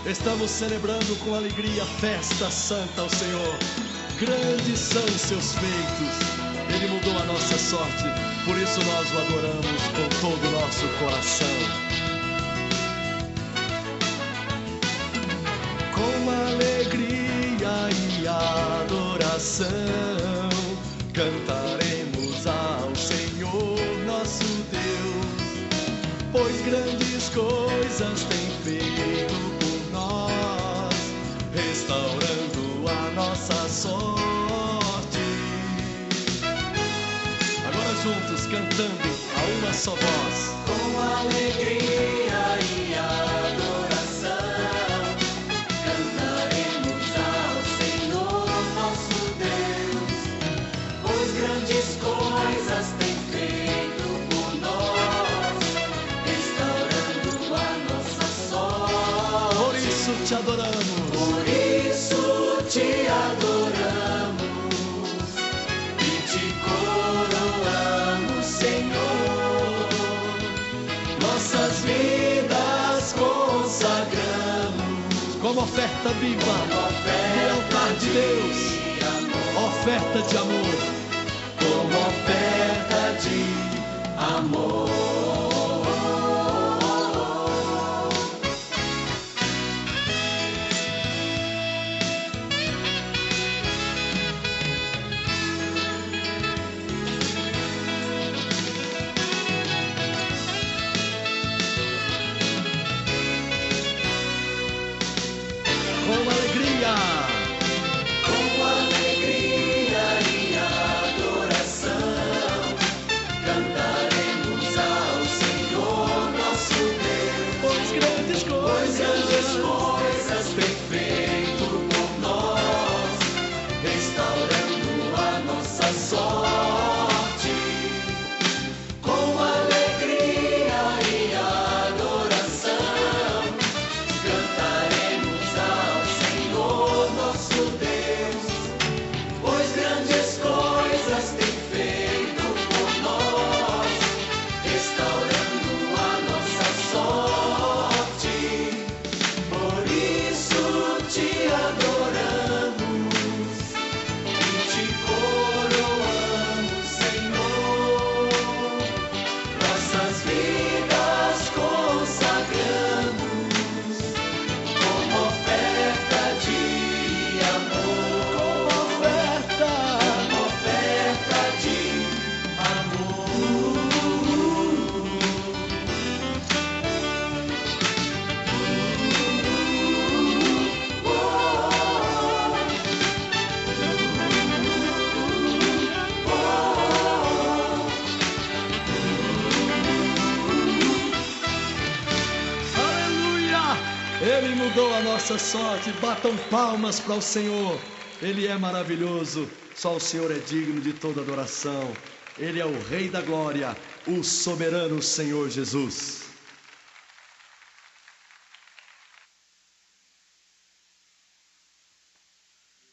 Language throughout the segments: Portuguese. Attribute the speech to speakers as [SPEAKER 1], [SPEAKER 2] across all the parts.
[SPEAKER 1] Estamos celebrando com alegria a festa santa ao Senhor. Grandes são os seus feitos. Ele mudou a nossa sorte, por isso nós o adoramos com todo o nosso coração. Com alegria e adoração, cantaremos ao Senhor nosso Deus, pois grandes coisas tem feito por nós, restaurando a nossa sorte. Agora juntos, cantando a uma só voz.
[SPEAKER 2] Com alegria e adoração, cantaremos ao Senhor nosso Deus, pois grandes coisas tem feito por nós, restaurando a nossa sorte.
[SPEAKER 1] Por isso te adoramos.
[SPEAKER 2] Por isso te adoramos e te coroamos, Senhor. Nossas vidas consagramos
[SPEAKER 1] Como oferta viva
[SPEAKER 2] como
[SPEAKER 1] no
[SPEAKER 2] oferta
[SPEAKER 1] altar de Deus,
[SPEAKER 2] de amor,
[SPEAKER 1] oferta de amor.
[SPEAKER 2] como oferta de amor.
[SPEAKER 1] Com alegria,
[SPEAKER 2] Com alegria e adoração, cantaremos ao Senhor nosso Deus,
[SPEAKER 1] pois grandes
[SPEAKER 2] pois grandes
[SPEAKER 1] coisas
[SPEAKER 2] coisas tem feito por nós, restaurando a nossa sorte. Com alegria e adoração, cantaremos ao Senhor nosso Deus, pois grandes coisas tem feito por nós, restaurando a nossa sorte. Por isso te adoramos e te coroamos, Senhor. Nossas vidas consagramos como oferta de amor, como oferta de amor.
[SPEAKER 1] Aleluia! Ele mudou a nossa sorte. Batam palmas para o Senhor. Ele é maravilhoso. Só o Senhor é digno de toda adoração. Ele é o Rei da Glória, o soberano Senhor Jesus.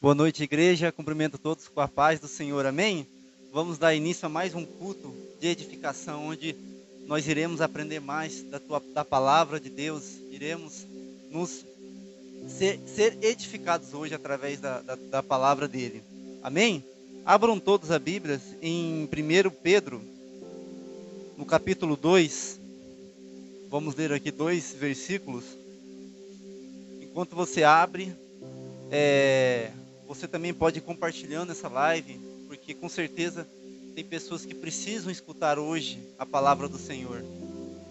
[SPEAKER 3] Boa noite, igreja. Cumprimento todos com a paz do Senhor. Amém? Vamos dar início a mais um culto de edificação, onde nós iremos aprender mais da palavra de Deus. Iremos ser edificados hoje através da palavra dele. Amém? Abram todos a Bíblia em 1 Pedro, no capítulo 2. Vamos ler aqui 2 versículos. Enquanto você abre, você também pode ir compartilhando essa live, porque com certeza tem pessoas que precisam escutar hoje a palavra do Senhor.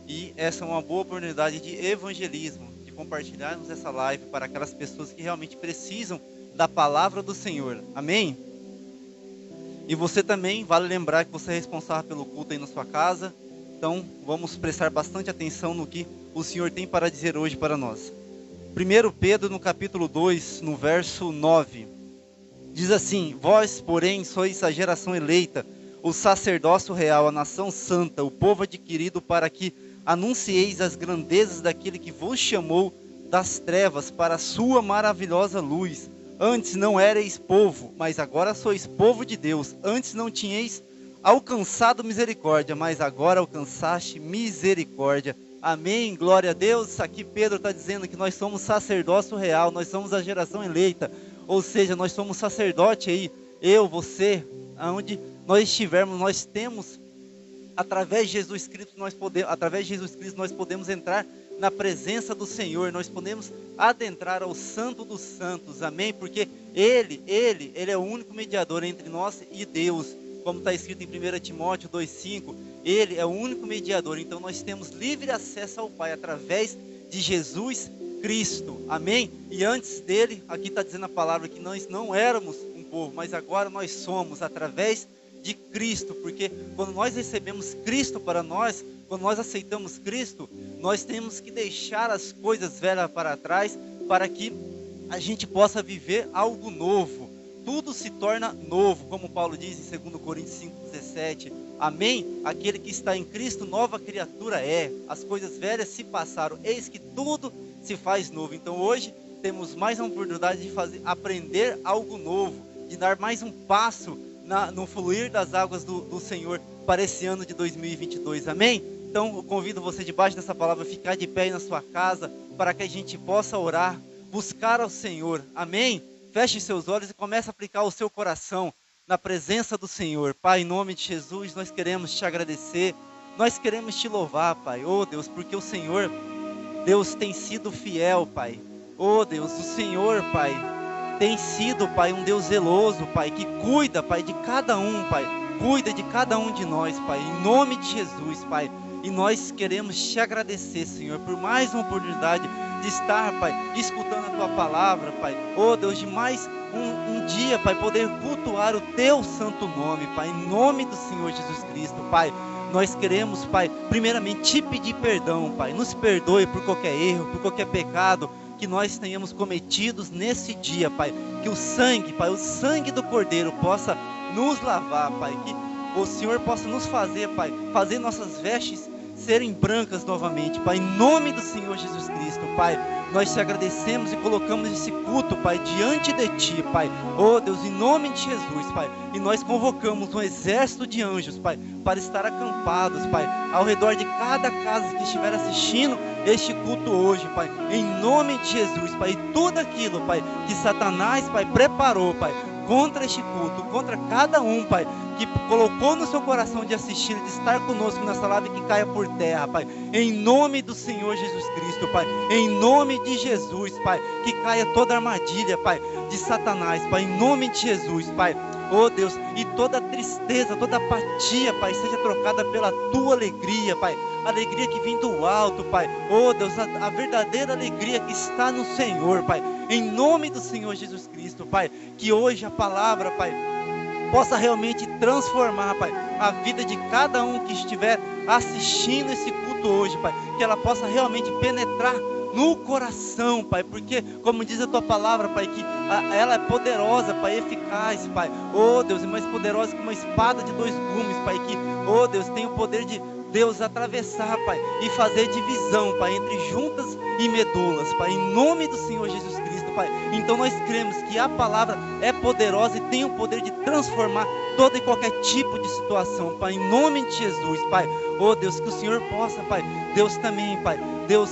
[SPEAKER 3] E essa é uma boa oportunidade de evangelismo, de compartilharmos essa live para aquelas pessoas que realmente precisam da palavra do Senhor. Amém? E você também, vale lembrar que você é responsável pelo culto aí na sua casa. Então vamos prestar bastante atenção no que o Senhor tem para dizer hoje para nós. 1 Pedro, no capítulo 2, no verso 9, diz assim: Vós, porém, sois a geração eleita, o sacerdócio real, a nação santa, o povo adquirido, para que anuncieis as grandezas daquele que vos chamou das trevas para a sua maravilhosa luz. Antes não erais povo, mas agora sois povo de Deus. Antes não tinhais alcançado misericórdia, mas agora alcançaste misericórdia. Amém, glória a Deus. Aqui Pedro está dizendo que nós somos sacerdócio real, nós somos a geração eleita, ou seja, nós somos sacerdote aí, eu, você, aonde nós estivermos, nós temos, através de Jesus Cristo, nós podemos entrar na presença do Senhor, nós podemos adentrar ao Santo dos Santos, amém? Porque Ele é o único mediador entre nós e Deus, como está escrito em 1 Timóteo 2,5, Ele é o único mediador, então nós temos livre acesso ao Pai, através de Jesus Cristo, amém? E antes dele, aqui está dizendo a palavra que nós não éramos um povo, mas agora nós somos, através de Cristo, porque quando nós recebemos Cristo para nós, quando nós aceitamos Cristo, nós temos que deixar as coisas velhas para trás, para que a gente possa viver algo novo. Tudo se torna novo, como Paulo diz em 2 Coríntios 5,17, amém? Aquele que está em Cristo, nova criatura é, as coisas velhas se passaram, eis que tudo se faz novo. Então hoje temos mais uma oportunidade de aprender algo novo, de dar mais um passo no fluir das águas do Senhor para esse ano de 2022, amém? Então eu convido você, debaixo dessa palavra, a ficar de pé aí na sua casa, para que a gente possa orar, buscar ao Senhor, amém? Feche seus olhos e comece a aplicar o seu coração na presença do Senhor. Pai, em nome de Jesus, nós queremos te agradecer, nós queremos te louvar, Pai, oh Deus, porque o Senhor, Deus, tem sido fiel, Pai, oh Deus, o Senhor, Pai, tem sido, Pai, um Deus zeloso, Pai, que cuida, Pai, de cada um, Pai, cuida de cada um de nós, Pai, em nome de Jesus, Pai, e nós queremos te agradecer, Senhor, por mais uma oportunidade de estar, Pai, escutando a Tua palavra, Pai, oh Deus, de mais um dia, Pai, poder cultuar o Teu santo nome, Pai, em nome do Senhor Jesus Cristo, Pai, nós queremos, Pai, primeiramente te pedir perdão, Pai, nos perdoe por qualquer erro, por qualquer pecado que nós tenhamos cometidos nesse dia, Pai, que o sangue, Pai, o sangue do Cordeiro possa nos lavar, Pai, que o Senhor possa nos fazer, Pai, fazer nossas vestes serem brancas novamente, Pai, em nome do Senhor Jesus Cristo, Pai, nós te agradecemos e colocamos esse culto, Pai, diante de Ti, Pai, oh Deus, em nome de Jesus, Pai, e nós convocamos um exército de anjos, Pai, para estar acampados, Pai, ao redor de cada casa que estiver assistindo este culto hoje, Pai, em nome de Jesus, Pai, e tudo aquilo, Pai, que Satanás, Pai, preparou, Pai, contra este culto, contra cada um, Pai, que colocou no seu coração de assistir, de estar conosco nessa live, que caia por terra, Pai, em nome do Senhor Jesus Cristo, Pai, em nome de Jesus, Pai, que caia toda armadilha, Pai, de Satanás, Pai, em nome de Jesus, Pai, oh Deus, e toda tristeza, toda apatia, Pai, seja trocada pela Tua alegria, Pai, alegria que vem do alto, Pai, oh Deus, a verdadeira alegria que está no Senhor, Pai, em nome do Senhor Jesus Cristo, Pai, que hoje a palavra, Pai, possa realmente transformar, Pai, a vida de cada um que estiver assistindo esse culto hoje, Pai, que ela possa realmente penetrar no coração, Pai, porque, como diz a Tua palavra, Pai, que ela é poderosa, Pai, eficaz, Pai, oh Deus, e mais poderosa que uma espada de 2 gumes, Pai, que, oh Deus, tem o poder de Deus atravessar, Pai, e fazer divisão, Pai, entre juntas e medulas, Pai, em nome do Senhor Jesus Cristo, Pai. Então nós cremos que a palavra é poderosa e tem o poder de transformar todo e qualquer tipo de situação, Pai, em nome de Jesus, Pai. Oh Deus, que o Senhor possa, Pai, Deus também, Pai, Deus,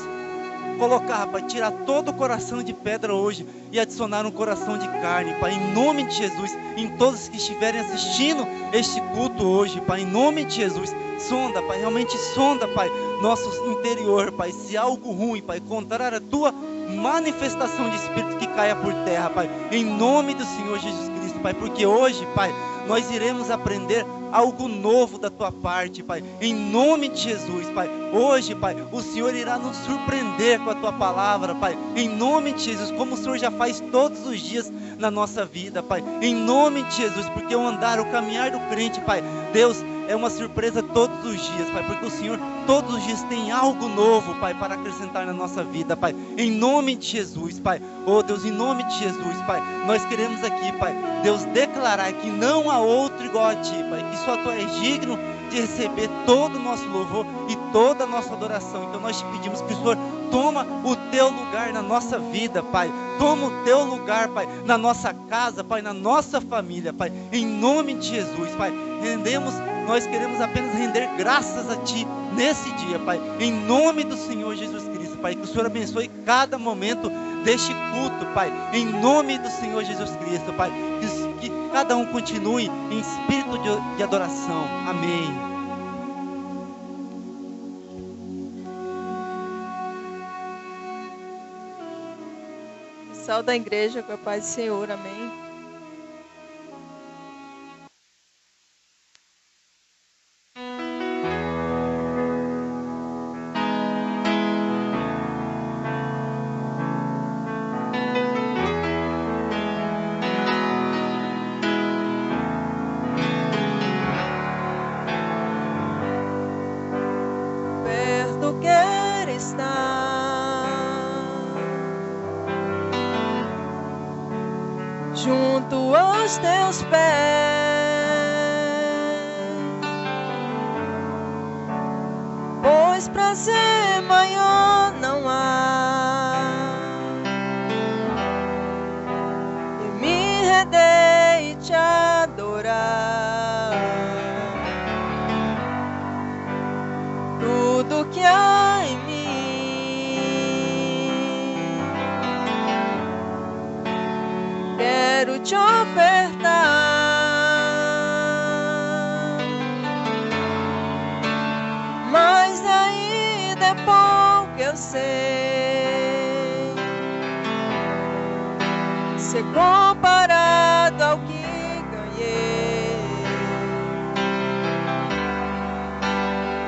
[SPEAKER 3] colocar, Pai, tirar todo o coração de pedra hoje e adicionar um coração de carne, Pai, em nome de Jesus, em todos que estiverem assistindo este culto hoje, Pai, em nome de Jesus, sonda, Pai, realmente sonda, Pai, nosso interior, Pai, se há algo ruim, Pai, contrário à Tua manifestação de Espírito, que caia por terra, Pai, em nome do Senhor Jesus Cristo, Pai, porque hoje, Pai, nós iremos aprender algo novo da Tua parte, Pai, em nome de Jesus, Pai. Hoje, Pai, o Senhor irá nos surpreender com a Tua palavra, Pai, em nome de Jesus, como o Senhor já faz todos os dias na nossa vida, Pai, em nome de Jesus, porque o andar, o caminhar do crente, Pai, Deus, é uma surpresa todos os dias, Pai, porque o Senhor todos os dias tem algo novo, Pai, para acrescentar na nossa vida, Pai, em nome de Jesus, Pai, oh Deus, em nome de Jesus, Pai, nós queremos aqui, Pai, Deus, declarar que não há outro igual a Ti, Pai, que só Tu és digno de receber todo o nosso louvor e toda a nossa adoração. Então nós te pedimos que o Senhor toma o Teu lugar na nossa vida, Pai, toma o Teu lugar, Pai, na nossa casa, Pai, na nossa família, Pai, em nome de Jesus, Pai, rendemos nós queremos apenas render graças a Ti nesse dia, Pai, em nome do Senhor Jesus Cristo, Pai, que o Senhor abençoe cada momento deste culto, Pai, em nome do Senhor Jesus Cristo, Pai, que cada um continue em espírito de adoração, amém.
[SPEAKER 4] Sal da igreja com a paz do Senhor, amém. Perto quer estar, junto aos teus pés, pois prazer maior não há que me render e te adorar. Tudo que há em mim quero te ofertar, mas ainda é pouco, eu sei, ser comparado ao que ganhei.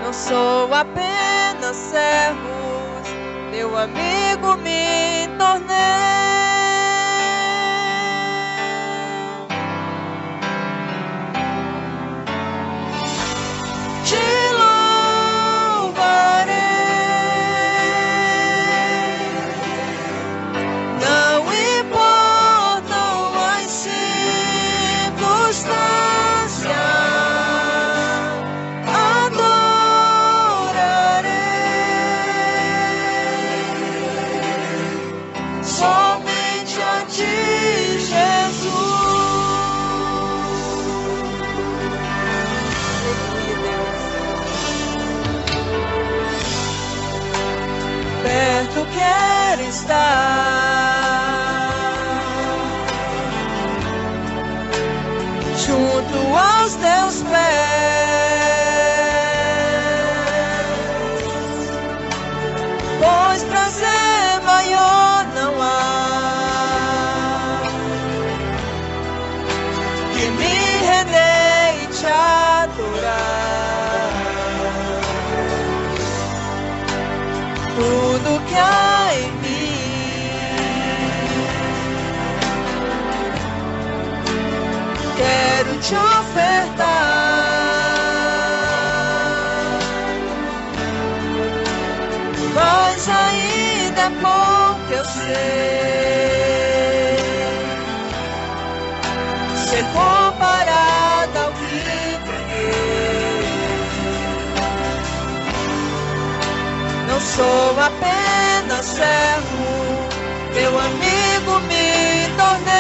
[SPEAKER 4] Não sou apenas servos, meu amigo me tornei. Te louvarei, não importam as circunstâncias, adorarei somente a Ti, Jesus. Perto quero estar, junto aos teus pés, pois prazer maior não há que me render e te adorar. Tudo que há em mim quero te ofertar, mas ainda é pouco, eu sei, ser comparado ao que ganhei. Não sou apenas servo, meu amigo me tornei.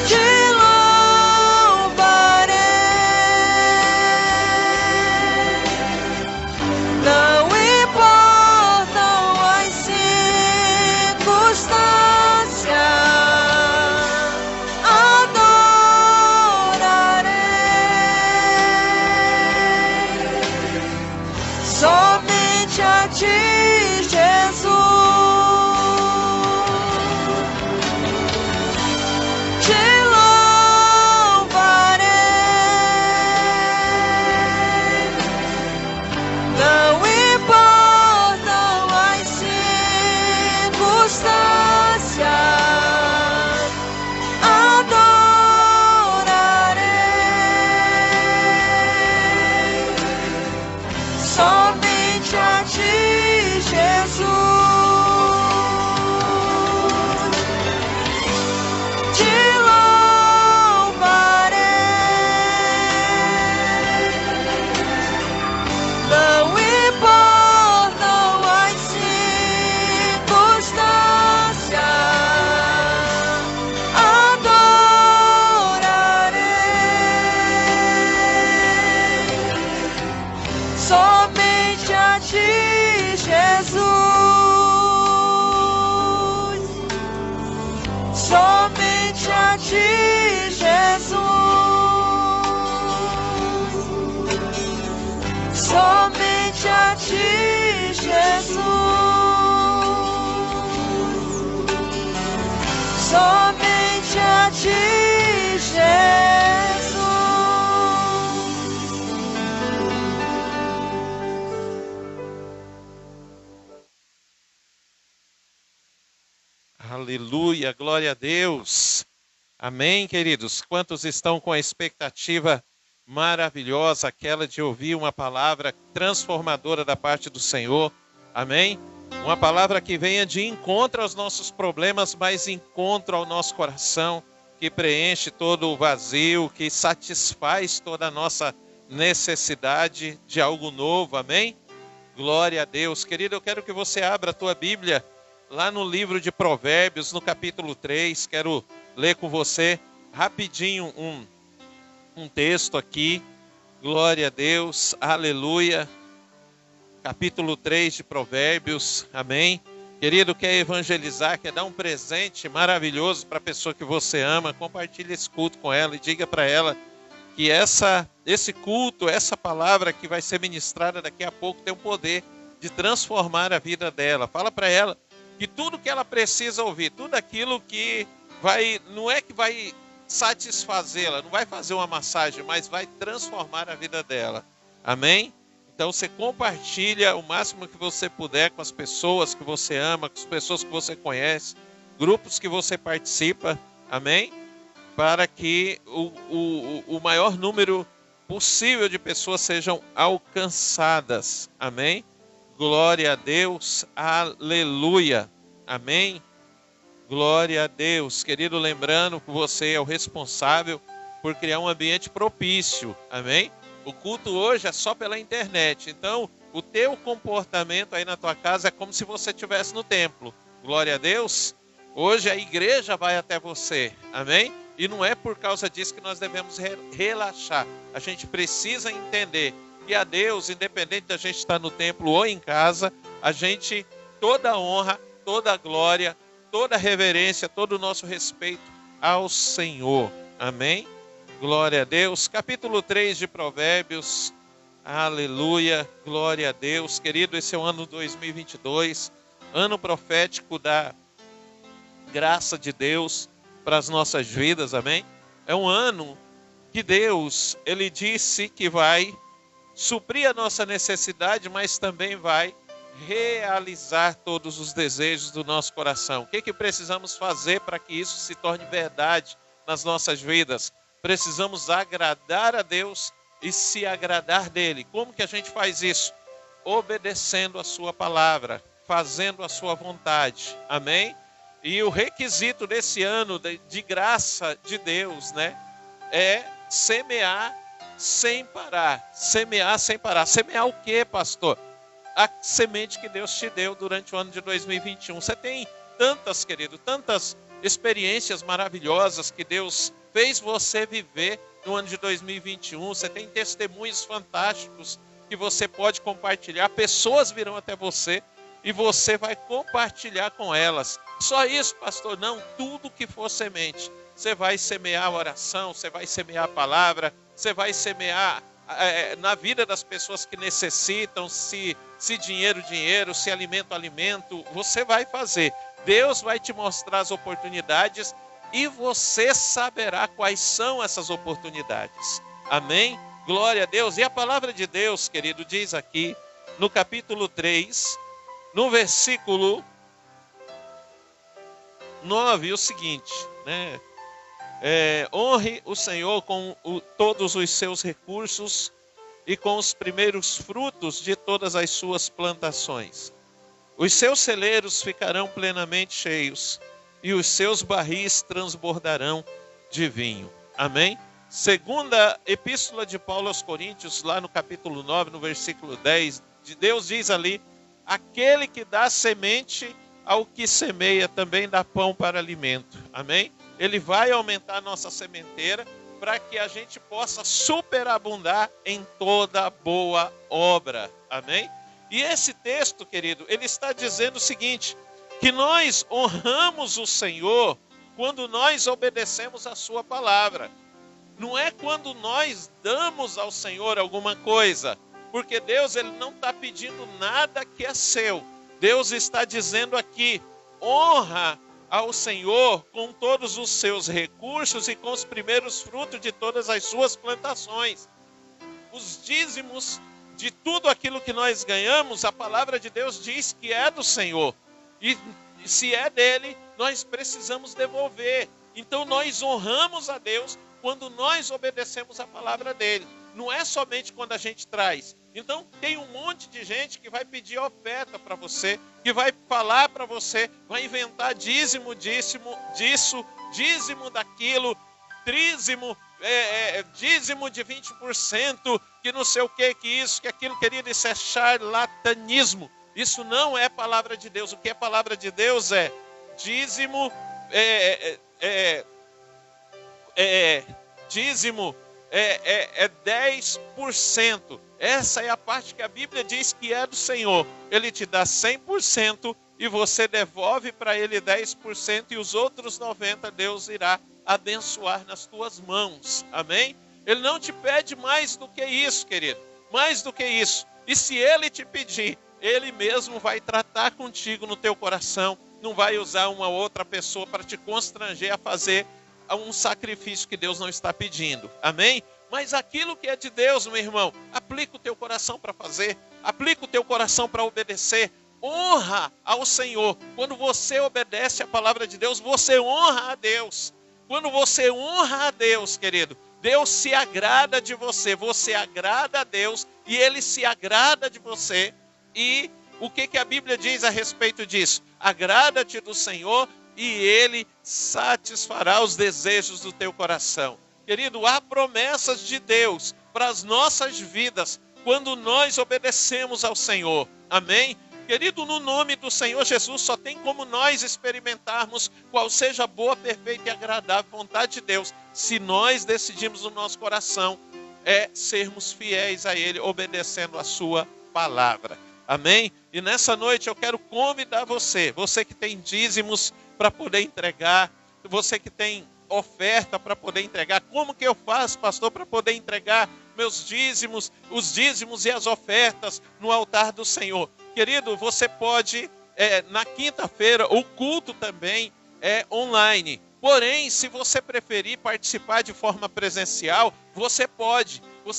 [SPEAKER 4] Te louvarei, não importam as circunstâncias, adorarei
[SPEAKER 2] somente a ti, Jesus, somente a ti, Jesus, somente a ti, Jesus.
[SPEAKER 5] Aleluia, glória a Deus. Amém, queridos? Quantos estão com a expectativa maravilhosa, aquela de ouvir uma palavra transformadora da parte do Senhor? Amém? Uma palavra que venha de encontro aos nossos problemas, mas encontro ao nosso coração, que preenche todo o vazio, que satisfaz toda a nossa necessidade de algo novo. Amém? Glória a Deus. Querido, eu quero que você abra a tua Bíblia lá no livro de Provérbios, no capítulo 3, quero ler com você rapidinho um texto aqui. Glória a Deus, aleluia. Capítulo 3 de Provérbios, amém. Querido, quer evangelizar, quer dar um presente maravilhoso para a pessoa que você ama, compartilhe esse culto com ela e diga para ela que esse culto, essa palavra que vai ser ministrada daqui a pouco tem o poder de transformar a vida dela. Fala para ela que tudo que ela precisa ouvir, tudo aquilo que não é que vai satisfazê-la, não vai fazer uma massagem, mas vai transformar a vida dela. Amém? Então você compartilha o máximo que você puder com as pessoas que você ama, com as pessoas que você conhece, grupos que você participa. Amém? Para que o maior número possível de pessoas sejam alcançadas. Amém? Glória a Deus, aleluia, amém, glória a Deus. Querido, lembrando que você é o responsável por criar um ambiente propício, amém? O culto hoje é só pela internet, então o teu comportamento aí na tua casa é como se você estivesse no templo, glória a Deus. Hoje a igreja vai até você, amém? E não é por causa disso que nós devemos relaxar, a gente precisa entender que a Deus, independente da gente estar no templo ou em casa, a gente, toda a honra, toda a glória, toda a reverência, todo o nosso respeito ao Senhor. Amém? Glória a Deus. Capítulo 3 de Provérbios. Aleluia. Glória a Deus. Querido, esse é o ano 2022, ano profético da graça de Deus para as nossas vidas. Amém? É um ano que Deus, Ele disse que vai suprir a nossa necessidade, mas também vai realizar todos os desejos do nosso coração. O que precisamos fazer para que isso se torne verdade nas nossas vidas? Precisamos agradar a Deus e se agradar dele. Como que a gente faz isso? Obedecendo a sua palavra, fazendo a sua vontade. Amém? E o requisito desse ano de graça de Deus, né, é semear sem parar. Semear sem parar. Semear o quê, pastor? A semente que Deus te deu durante o ano de 2021. Você tem tantas, querido, tantas experiências maravilhosas que Deus fez você viver no ano de 2021. Você tem testemunhos fantásticos que você pode compartilhar. Pessoas virão até você e você vai compartilhar com elas. Só isso, pastor? Não, tudo que for semente. Você vai semear a oração, você vai semear a palavra, você vai semear na vida das pessoas que necessitam, se dinheiro, se alimento, você vai fazer. Deus vai te mostrar as oportunidades e você saberá quais são essas oportunidades. Amém? Glória a Deus. E a palavra de Deus, querido, diz aqui no capítulo 3, no versículo 9, o seguinte, né? Honre o Senhor com todos os seus recursos e com os primeiros frutos de todas as suas plantações. Os seus celeiros ficarão plenamente cheios e os seus barris transbordarão de vinho. Amém? Segunda epístola de Paulo aos Coríntios, lá no capítulo 9, no versículo 10, Deus diz ali: aquele que dá semente ao que semeia também dá pão para alimento. Amém? Ele vai aumentar a nossa sementeira para que a gente possa superabundar em toda boa obra. Amém? E esse texto, querido, ele está dizendo o seguinte, que nós honramos o Senhor quando nós obedecemos a sua palavra. Não é quando nós damos ao Senhor alguma coisa, porque Deus ele não está pedindo nada que é seu. Deus está dizendo aqui, honra ao Senhor com todos os seus recursos e com os primeiros frutos de todas as suas plantações. Os dízimos de tudo aquilo que nós ganhamos, a palavra de Deus diz que é do Senhor. E se é dele, nós precisamos devolver. Então nós honramos a Deus quando nós obedecemos a palavra dele. Não é somente quando a gente traz. Então tem um monte de gente que vai pedir oferta para você, que vai falar para você, vai inventar dízimo disso, dízimo daquilo, trízimo, dízimo de 20%, que não sei o que isso, que aquilo, querido, isso é charlatanismo. Isso não é palavra de Deus. O que é palavra de Deus é dízimo, dízimo é 10%. Essa é a parte que a Bíblia diz que é do Senhor. Ele te dá 100% e você devolve para ele 10% e os outros 90% Deus irá abençoar nas tuas mãos. Amém? Ele não te pede mais do que isso, querido. Mais do que isso. E se ele te pedir, ele mesmo vai tratar contigo no teu coração. Não vai usar uma outra pessoa para te constranger a fazer um sacrifício que Deus não está pedindo. Amém? Mas aquilo que é de Deus, meu irmão, aplica o teu coração para fazer. Aplica o teu coração para obedecer. Honra ao Senhor. Quando você obedece a palavra de Deus, você honra a Deus. Quando você honra a Deus, querido, Deus se agrada de você. Você agrada a Deus e Ele se agrada de você. E o que a Bíblia diz a respeito disso? Agrada-te do Senhor e Ele satisfará os desejos do teu coração. Querido, há promessas de Deus para as nossas vidas quando nós obedecemos ao Senhor. Amém? Querido, no nome do Senhor Jesus, só tem como nós experimentarmos qual seja a boa, perfeita e agradável vontade de Deus, se nós decidirmos no nosso coração sermos fiéis a Ele, obedecendo a sua palavra. Amém? E nessa noite eu quero convidar você que tem dízimos para poder entregar, você que tem oferta para poder entregar. Como que eu faço, pastor, para poder entregar meus dízimos, os dízimos e as ofertas no altar do Senhor? Querido, você pode, na quinta-feira, o culto também é online. Porém, se você preferir participar de forma presencial, você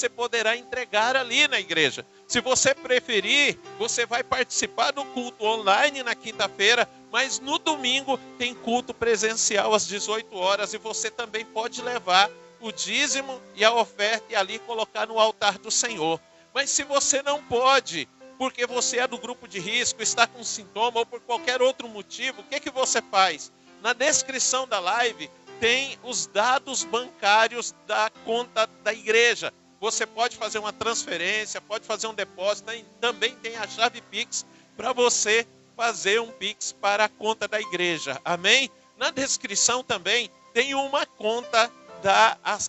[SPEAKER 5] poderá entregar ali na igreja. Se você preferir, você vai participar do culto online na quinta-feira, mas no domingo tem culto presencial às 18 horas e você também pode levar o dízimo e a oferta e ali colocar no altar do Senhor. Mas se você não pode, porque você é do grupo de risco, está com sintoma ou por qualquer outro motivo, o que você faz? Na descrição da live tem os dados bancários da conta da igreja. Você pode fazer uma transferência, pode fazer um depósito, também tem a chave Pix para você fazer um Pix para a conta da igreja. Amém? Na descrição também tem uma conta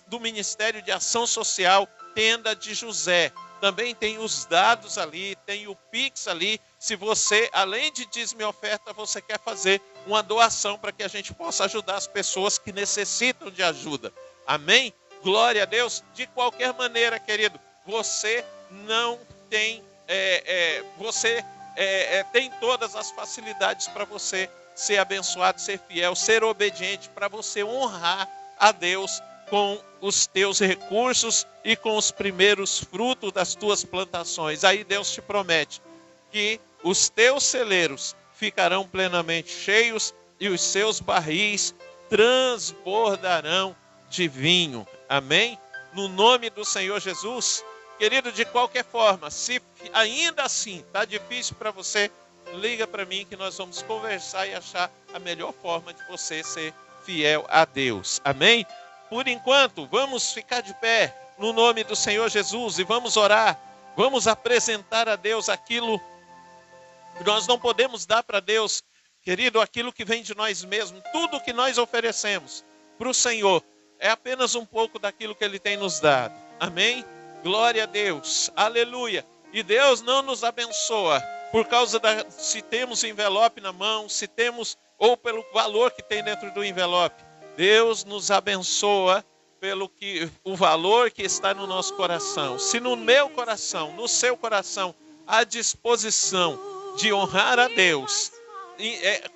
[SPEAKER 5] do Ministério de Ação Social, Tenda de José. Também tem os dados ali, tem o Pix ali. Se você, além de dízimo e oferta, você quer fazer uma doação para que a gente possa ajudar as pessoas que necessitam de ajuda. Amém? Glória a Deus. De qualquer maneira, querido, você não tem, tem todas as facilidades para você ser abençoado, ser fiel, ser obediente, para você honrar a Deus com os teus recursos e com os primeiros frutos das tuas plantações. Aí Deus te promete que os teus celeiros ficarão plenamente cheios e os seus barris transbordarão de vinho. Amém? No nome do Senhor Jesus. Querido, de qualquer forma, se ainda assim está difícil para você, liga para mim que nós vamos conversar e achar a melhor forma de você ser fiel a Deus. Amém? Por enquanto, vamos ficar de pé no nome do Senhor Jesus e vamos orar. Vamos apresentar a Deus aquilo que nós não podemos dar para Deus, querido, aquilo que vem de nós mesmos. Tudo que nós oferecemos para o Senhor é apenas um pouco daquilo que Ele tem nos dado. Amém? Glória a Deus. Aleluia. E Deus não nos abençoa por causa se temos envelope na mão, se temos ou pelo valor que tem dentro do envelope. Deus nos abençoa pelo o valor que está no nosso coração. Se no meu coração, no seu coração, há disposição de honrar a Deus,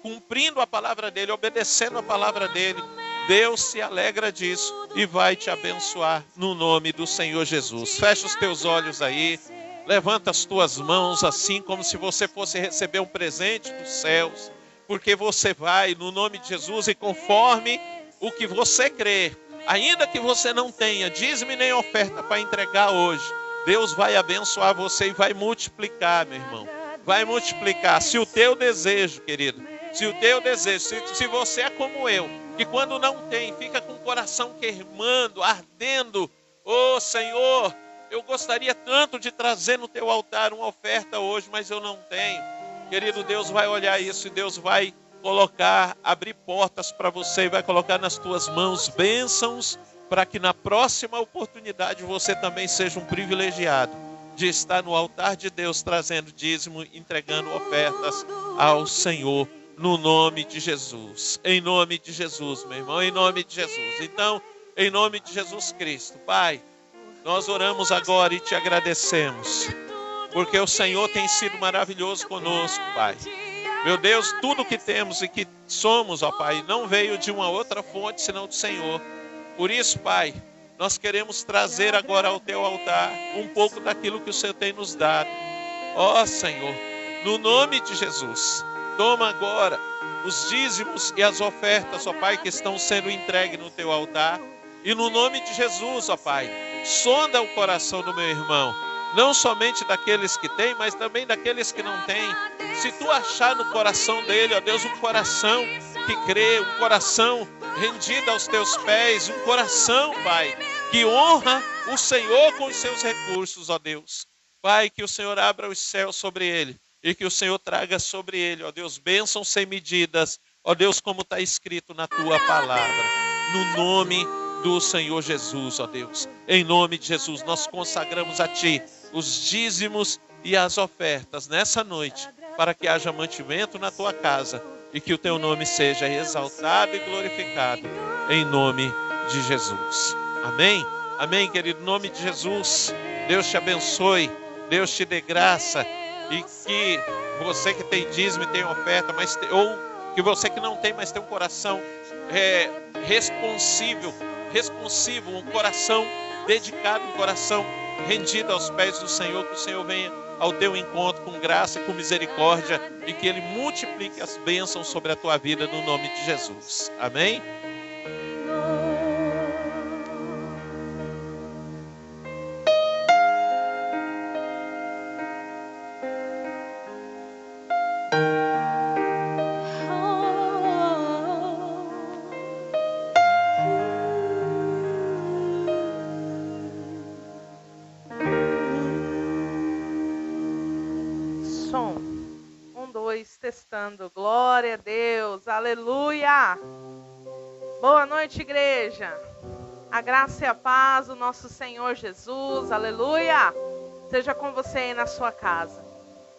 [SPEAKER 5] cumprindo a palavra dele, obedecendo a palavra dele, Deus se alegra disso e vai te abençoar no nome do Senhor Jesus. Fecha os teus olhos aí, levanta as tuas mãos assim como se você fosse receber um presente dos céus, porque você vai no nome de Jesus e conforme o que você crê, ainda que você não tenha dízimo nem oferta para entregar hoje, Deus vai abençoar você e vai multiplicar, meu irmão. Vai multiplicar. Se o teu desejo, querido, se o teu desejo, se você é como eu, que quando não tem, fica com o coração queimando, ardendo, ô Senhor, eu gostaria tanto de trazer no teu altar uma oferta hoje, mas eu não tenho. Querido, Deus vai olhar isso e Deus vai colocar, abrir portas para você e vai colocar nas tuas mãos bênçãos para que na próxima oportunidade você também seja um privilegiado de estar no altar de Deus trazendo dízimo, entregando ofertas ao Senhor, no nome de Jesus. Em nome de Jesus, meu irmão, em nome de Jesus. Então, em nome de Jesus Cristo, Pai, nós oramos agora e te agradecemos, porque o Senhor tem sido maravilhoso conosco, Pai. Meu Deus, tudo que temos e que somos, ó Pai, não veio de uma outra fonte senão do Senhor. Por isso, Pai, nós queremos trazer agora ao teu altar um pouco daquilo que o Senhor tem nos dado. Ó Senhor, no nome de Jesus, toma agora os dízimos e as ofertas, ó Pai, que estão sendo entregues no teu altar. E no nome de Jesus, ó Pai, sonda o coração do meu irmão. Não somente daqueles que têm, mas também daqueles que não têm. Se tu achar no coração dele, ó Deus, um coração que crê, um coração rendido aos teus pés, um coração, Pai, que honra o Senhor com os seus recursos, ó Deus. Pai, que o Senhor abra os céus sobre ele e que o Senhor traga sobre ele, ó Deus, bênçãos sem medidas, ó Deus, como está escrito na tua palavra. No nome do Senhor Jesus, ó Deus. Em nome de Jesus, nós consagramos a Ti os dízimos e as ofertas nessa noite, para que haja mantimento na Tua casa e que o Teu nome seja exaltado e glorificado, em nome de Jesus. Amém? Amém, querido? Em nome de Jesus, Deus te abençoe, Deus te dê graça, e que você que tem dízimo e tem oferta, ou que você que não tem, mas tem um coração responsivo, um coração dedicado, um coração rendido aos pés do Senhor, que o Senhor venha ao teu encontro com graça e com misericórdia e que Ele multiplique as bênçãos sobre a tua vida no nome de Jesus. Amém?
[SPEAKER 6] Testando, glória a Deus, aleluia. Boa noite, igreja. A graça e a paz do nosso Senhor Jesus, aleluia, seja com você aí na sua casa.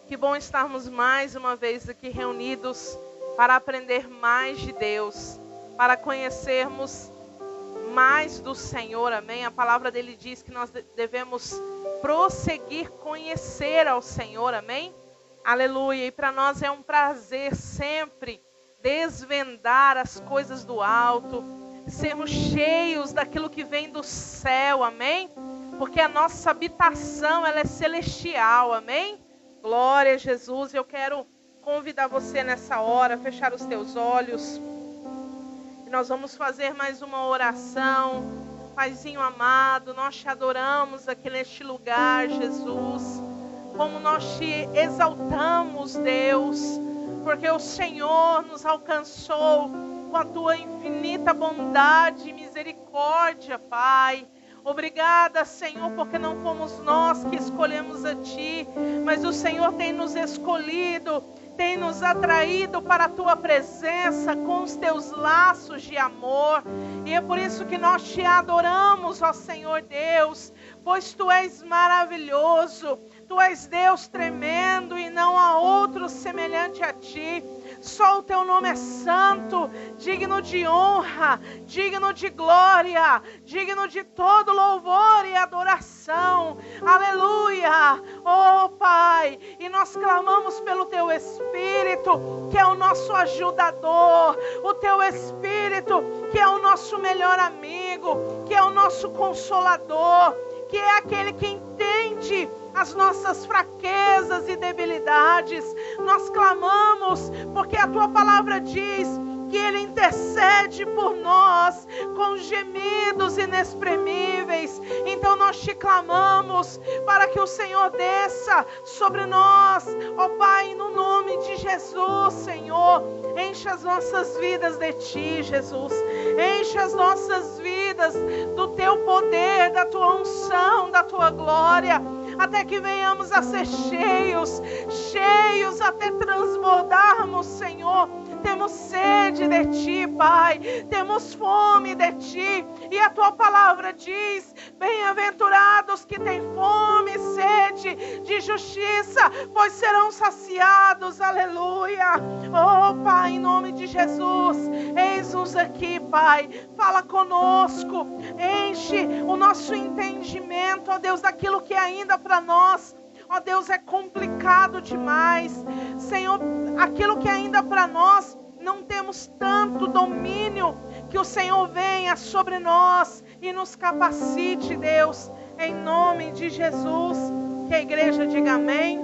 [SPEAKER 6] Que bom estarmos mais uma vez aqui reunidos para aprender mais de Deus, para conhecermos mais do Senhor, amém? A palavra dele diz que nós devemos prosseguir conhecer ao Senhor, amém? Aleluia, e para nós é um prazer sempre desvendar as coisas do alto, sermos cheios daquilo que vem do céu, amém? Porque a nossa habitação, ela é celestial, amém? Glória a Jesus, eu quero convidar você nessa hora a fechar os teus olhos, e nós vamos fazer mais uma oração. Paizinho amado, nós te adoramos aqui neste lugar, Jesus. Como nós te exaltamos, Deus, porque o Senhor nos alcançou com a tua infinita bondade e misericórdia, Pai. Obrigada, Senhor, porque não fomos nós que escolhemos a Ti, mas o Senhor tem nos escolhido, tem nos atraído para a Tua presença com os Teus laços de amor. E é por isso que nós te adoramos, ó Senhor Deus, pois Tu és maravilhoso. Tu és Deus tremendo e não há outro semelhante a Ti. Só o teu nome é santo, digno de honra, digno de glória, digno de todo louvor e adoração. Aleluia! Oh Pai, e nós clamamos pelo teu Espírito, que é o nosso ajudador, o teu Espírito, que é o nosso melhor amigo, que é o nosso consolador, que é aquele que entende as nossas fraquezas e debilidades. Nós clamamos porque a tua palavra diz que Ele intercede por nós com gemidos inexprimíveis. Então nós te clamamos para que o Senhor desça sobre nós, ó Pai, no nome de Jesus, Senhor. Enche as nossas vidas de Ti, Jesus. Enche as nossas vidas do Teu poder, da Tua unção, da Tua glória, até que venhamos a ser cheios, cheios até transbordarmos, Senhor. Temos sede de Ti, Pai, temos fome de Ti, e a Tua palavra diz: bem-aventurados que têm fome e sede de justiça, pois serão saciados. Aleluia. Oh Pai, em nome de Jesus, eis-nos aqui, Pai, fala conosco, enche o nosso entendimento, ó Deus, daquilo que ainda para nós, ó Deus, é complicado demais. Senhor, aquilo que ainda para nós não temos tanto domínio, que o Senhor venha sobre nós e nos capacite, Deus, em nome de Jesus. Que a igreja diga amém.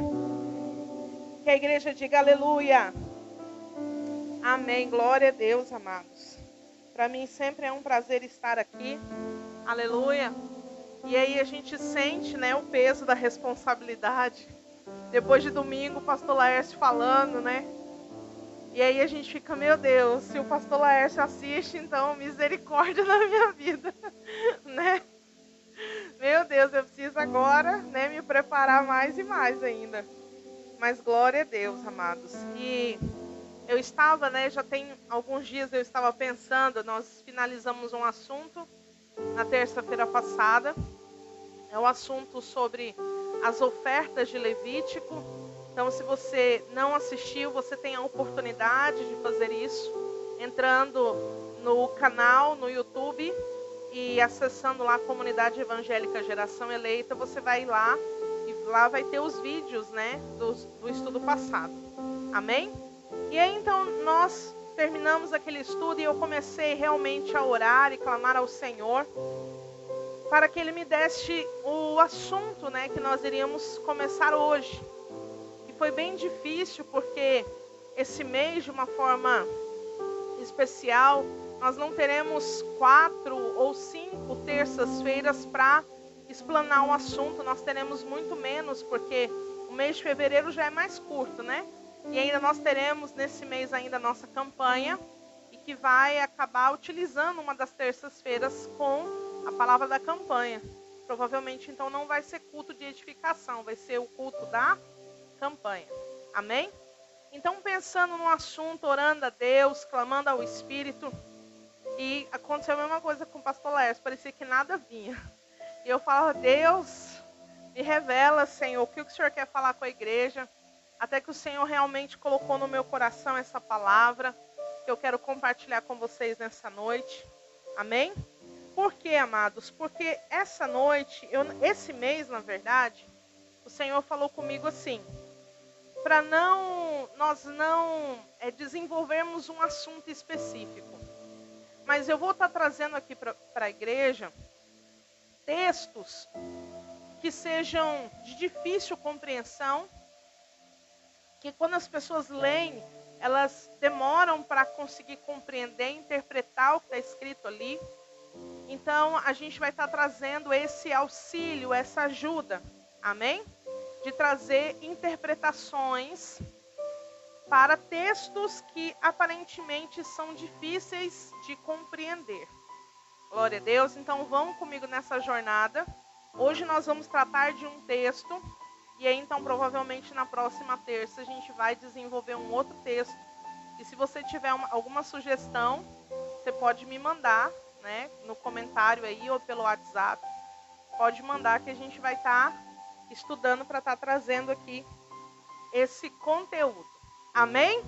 [SPEAKER 6] Que a igreja diga aleluia. Amém. Glória a Deus, amados. Para mim sempre é um prazer estar aqui. Aleluia. E aí a gente sente, né, o peso da responsabilidade. Depois de domingo, o pastor Laércio falando, né? E aí a gente fica, meu Deus, se o pastor Laércio assiste, então misericórdia na minha vida, né? Meu Deus, eu preciso agora, né, me preparar mais e mais ainda. Mas glória a Deus, amados. E eu estava, né, já tem alguns dias eu estava pensando, nós finalizamos um assunto na terça-feira passada. É um assunto sobre as ofertas de Levítico. Então, se você não assistiu, você tem a oportunidade de fazer isso, entrando no canal, no YouTube, e acessando lá a Comunidade Evangélica Geração Eleita. Você vai lá, e lá vai ter os vídeos, né, do estudo passado. Amém? E aí, então, nós terminamos aquele estudo e eu comecei realmente a orar e clamar ao Senhor para que Ele me desse o assunto, né, que nós iríamos começar hoje. E foi bem difícil porque esse mês, de uma forma especial, nós não teremos 4 ou 5 terças-feiras para explanar um assunto. Nós teremos muito menos, porque o mês de fevereiro já é mais curto, né? E ainda nós teremos nesse mês ainda a nossa campanha, e que vai acabar utilizando uma das terças-feiras com a palavra da campanha. Provavelmente então não vai ser culto de edificação, vai ser o culto da campanha. Amém? Então, pensando no assunto, orando a Deus, clamando ao Espírito, e aconteceu a mesma coisa com o pastor Laércio, parecia que nada vinha. E eu falava: Deus, me revela, Senhor, o que o Senhor quer falar com a igreja. Até que o Senhor realmente colocou no meu coração essa palavra que eu quero compartilhar com vocês nessa noite. Amém? Por quê, amados? Porque essa noite, esse mês, na verdade, o Senhor falou comigo assim, para nós não desenvolvermos um assunto específico. Mas eu vou estar trazendo aqui para a igreja textos que sejam de difícil compreensão, que quando as pessoas leem, elas demoram para conseguir compreender, interpretar o que está escrito ali. Então, a gente vai estar trazendo esse auxílio, essa ajuda, amém? De trazer interpretações para textos que aparentemente são difíceis de compreender. Glória a Deus. Então, vão comigo nessa jornada. Hoje nós vamos tratar de um texto. E aí, então, provavelmente na próxima terça a gente vai desenvolver um outro texto. E se você tiver alguma sugestão, você pode me mandar, né, no comentário aí ou pelo WhatsApp. Pode mandar que a gente vai estar estudando para estar trazendo aqui esse conteúdo. Amém?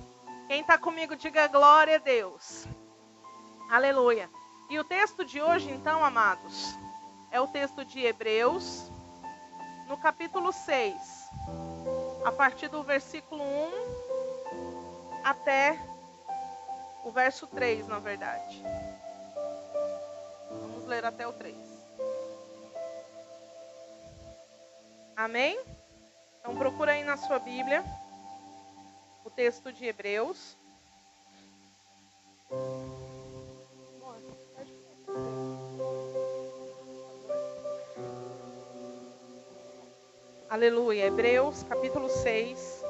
[SPEAKER 6] Quem está comigo, diga glória a Deus. Aleluia. E o texto de hoje, então, amados, é o texto de Hebreus, no capítulo 6, a partir do versículo 1 até o verso 3, na verdade. Vamos ler até o 3. Amém? Então procura aí na sua Bíblia o texto de Hebreus. Aleluia. Hebreus capítulo 6.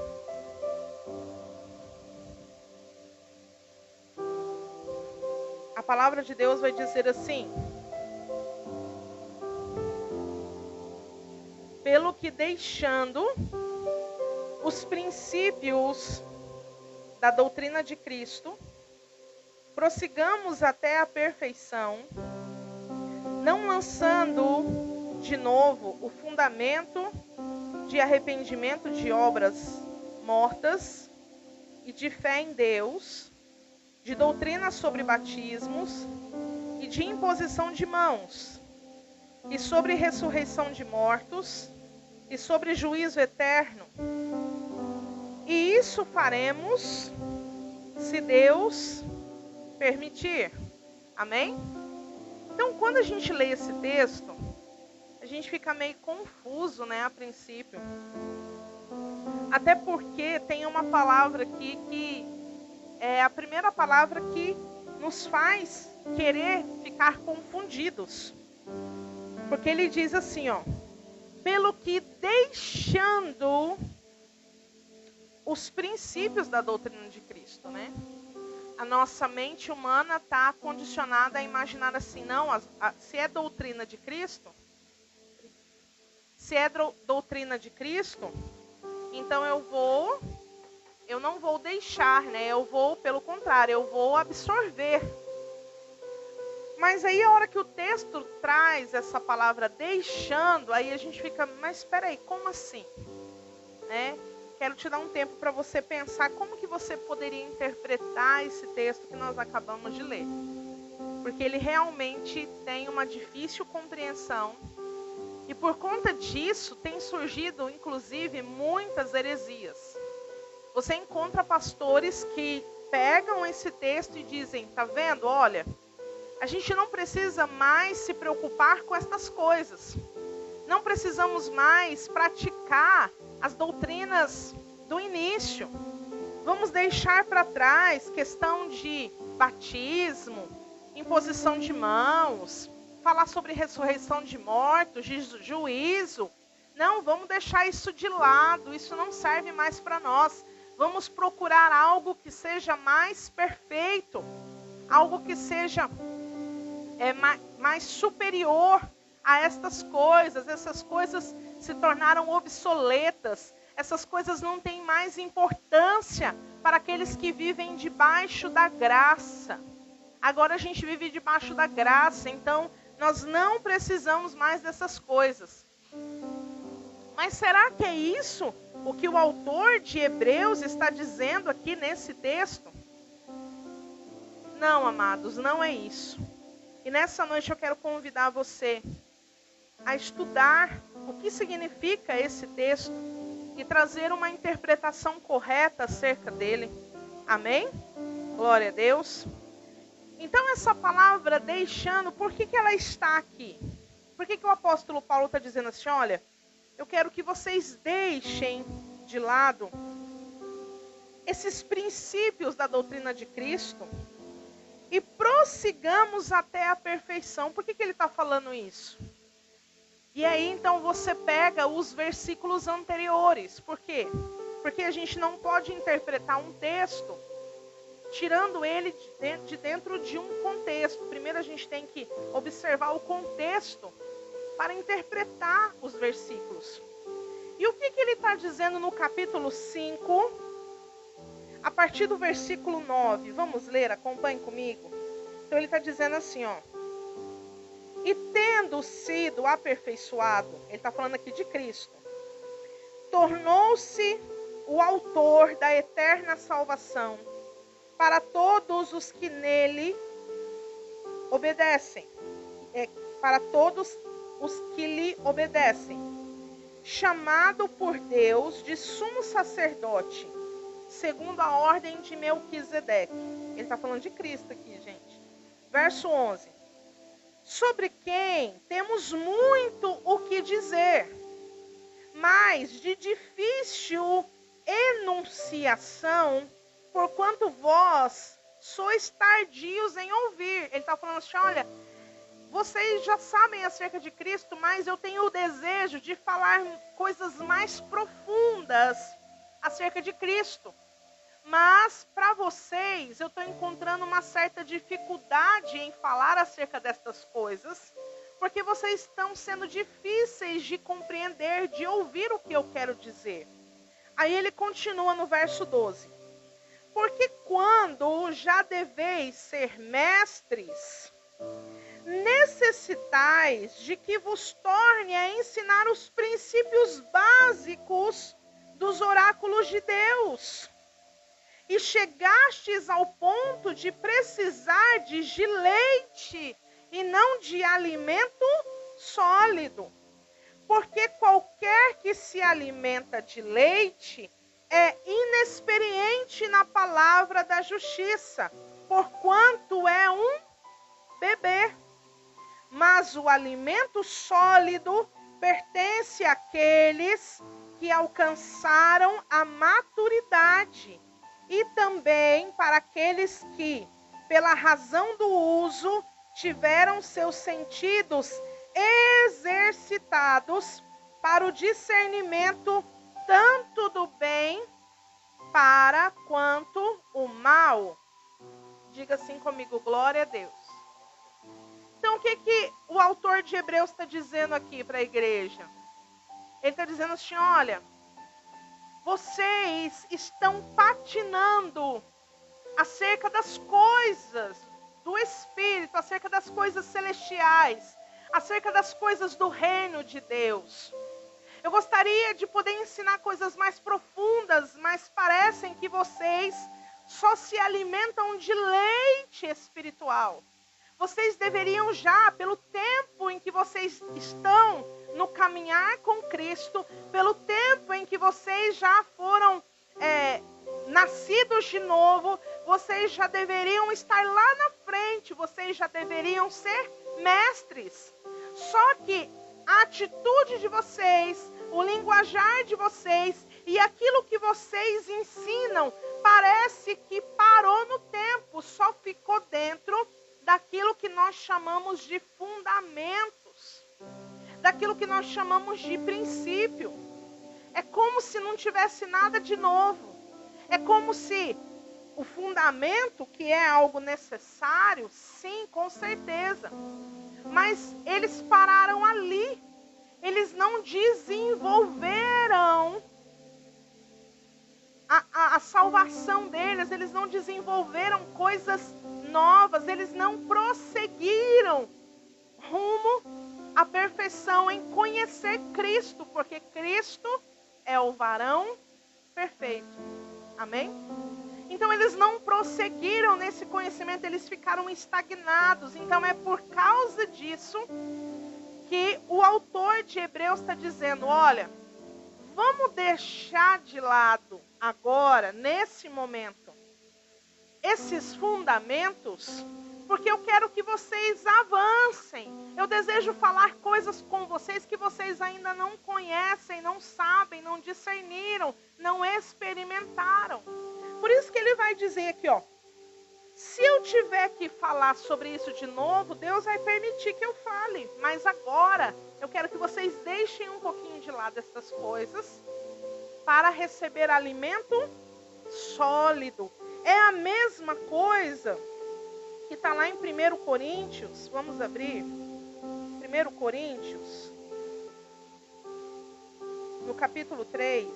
[SPEAKER 6] A palavra de Deus vai dizer assim: pelo que deixando os princípios da doutrina de Cristo, prossigamos até a perfeição, não lançando de novo o fundamento de arrependimento de obras mortas e de fé em Deus, de doutrina sobre batismos e de imposição de mãos, e sobre ressurreição de mortos, e sobre juízo eterno. E isso faremos, se Deus permitir. Amém? Então, quando a gente lê esse texto, a gente fica meio confuso, né, a princípio. Até porque tem uma palavra aqui que é a primeira palavra que nos faz querer ficar confundidos. Porque ele diz assim, ó: pelo que deixando os princípios da doutrina de Cristo, né? A nossa mente humana está condicionada a imaginar assim, não, se é doutrina de Cristo, então eu não vou deixar, né? Eu vou, pelo contrário, eu vou absorver. Mas aí a hora que o texto traz essa palavra deixando, aí a gente fica, mas espera aí, como assim? Né? Quero te dar um tempo para você pensar como que você poderia interpretar esse texto que nós acabamos de ler. Porque ele realmente tem uma difícil compreensão. E por conta disso, tem surgido, inclusive, muitas heresias. Você encontra pastores que pegam esse texto e dizem, tá vendo? Olha, a gente não precisa mais se preocupar com estas coisas. Não precisamos mais praticar as doutrinas do início. Vamos deixar para trás questão de batismo, imposição de mãos, falar sobre ressurreição de mortos, de juízo. Não, vamos deixar isso de lado, isso não serve mais para nós. Vamos procurar algo que seja mais perfeito, algo que seja mais superior a estas coisas. Essas coisas se tornaram obsoletas, essas coisas não têm mais importância para aqueles que vivem debaixo da graça. Agora a gente vive debaixo da graça, então nós não precisamos mais dessas coisas. Mas será que é isso o que o autor de Hebreus está dizendo aqui nesse texto? Não, amados, não é isso. E nessa noite eu quero convidar você a estudar o que significa esse texto e trazer uma interpretação correta acerca dele. Amém? Glória a Deus. Então essa palavra deixando, por que ela está aqui? Por que o apóstolo Paulo está dizendo assim, olha, eu quero que vocês deixem de lado esses princípios da doutrina de Cristo e prossigamos até a perfeição. Por que ele está falando isso? E aí então você pega os versículos anteriores. Por quê? Porque a gente não pode interpretar um texto tirando ele de dentro de um contexto. Primeiro a gente tem que observar o contexto para interpretar os versículos. E o que ele está dizendo no capítulo 5, a partir do versículo 9? Vamos ler, acompanhe comigo. Então ele está dizendo assim, ó. E tendo sido aperfeiçoado, ele está falando aqui de Cristo, tornou-se o autor da eterna salvação para todos os que nele obedecem. Para todos os que lhe obedecem. Chamado por Deus de sumo sacerdote, segundo a ordem de Melquisedeque. Ele está falando de Cristo aqui, gente. Verso 11. Sobre quem temos muito o que dizer, mas de difícil enunciação, porquanto vós sois tardios em ouvir. Ele está falando assim, olha, vocês já sabem acerca de Cristo, mas eu tenho o desejo de falar coisas mais profundas acerca de Cristo. Mas, para vocês, eu estou encontrando uma certa dificuldade em falar acerca destas coisas, porque vocês estão sendo difíceis de compreender, de ouvir o que eu quero dizer. Aí ele continua no verso 12. Porque quando já deveis ser mestres, necessitais de que vos torne a ensinar os princípios básicos dos oráculos de Deus. E chegastes ao ponto de precisar de leite e não de alimento sólido. Porque qualquer que se alimenta de leite é inexperiente na palavra da justiça, porquanto é um bebê. Mas o alimento sólido pertence àqueles que alcançaram a maturidade e também para aqueles que, pela razão do uso, tiveram seus sentidos exercitados para o discernimento tanto do bem para quanto o mal. Diga assim comigo, glória a Deus. Então, o que o autor de Hebreus está dizendo aqui para a igreja? Ele está dizendo assim, olha, vocês estão patinando acerca das coisas do Espírito, acerca das coisas celestiais, acerca das coisas do reino de Deus. Eu gostaria de poder ensinar coisas mais profundas, mas parecem que vocês só se alimentam de leite espiritual. Vocês deveriam já, pelo tempo em que vocês estão no caminhar com Cristo, pelo tempo em que vocês já foram nascidos de novo, vocês já deveriam estar lá na frente, vocês já deveriam ser mestres. Só que a atitude de vocês, o linguajar de vocês e aquilo que vocês ensinam, parece que parou no tempo, só ficou dentro daquilo que nós chamamos de fundamentos, daquilo que nós chamamos de princípio. É como se não tivesse nada de novo. É como se o fundamento, que é algo necessário, sim, com certeza, mas eles pararam ali. Eles não desenvolveram a salvação deles, eles não desenvolveram coisas novas, eles não prosseguiram rumo à perfeição em conhecer Cristo, porque Cristo é o varão perfeito. Amém? Então eles não prosseguiram nesse conhecimento, eles ficaram estagnados. Então é por causa disso que o autor de Hebreus está dizendo, olha, vamos deixar de lado agora, nesse momento, esses fundamentos, porque eu quero que vocês avancem. Eu desejo falar coisas com vocês que vocês ainda não conhecem, não sabem, não discerniram, não experimentaram. Por isso que ele vai dizer aqui, ó, se eu tiver que falar sobre isso de novo, Deus vai permitir que eu fale. Mas agora, eu quero que vocês deixem um pouquinho de lado essas coisas para receber alimento sólido. É a mesma coisa que está lá em 1 Coríntios. Vamos abrir. 1 Coríntios, no capítulo 3.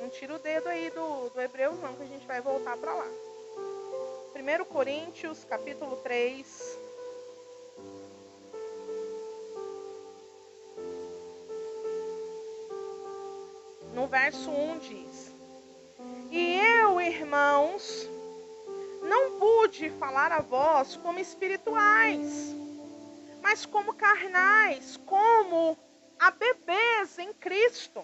[SPEAKER 6] Não tira o dedo aí do Hebreus não, que a gente vai voltar para lá. 1 Coríntios, capítulo 3. No verso 1 diz: E eu, irmãos, não pude falar a vós como espirituais, mas como carnais, como a bebês em Cristo.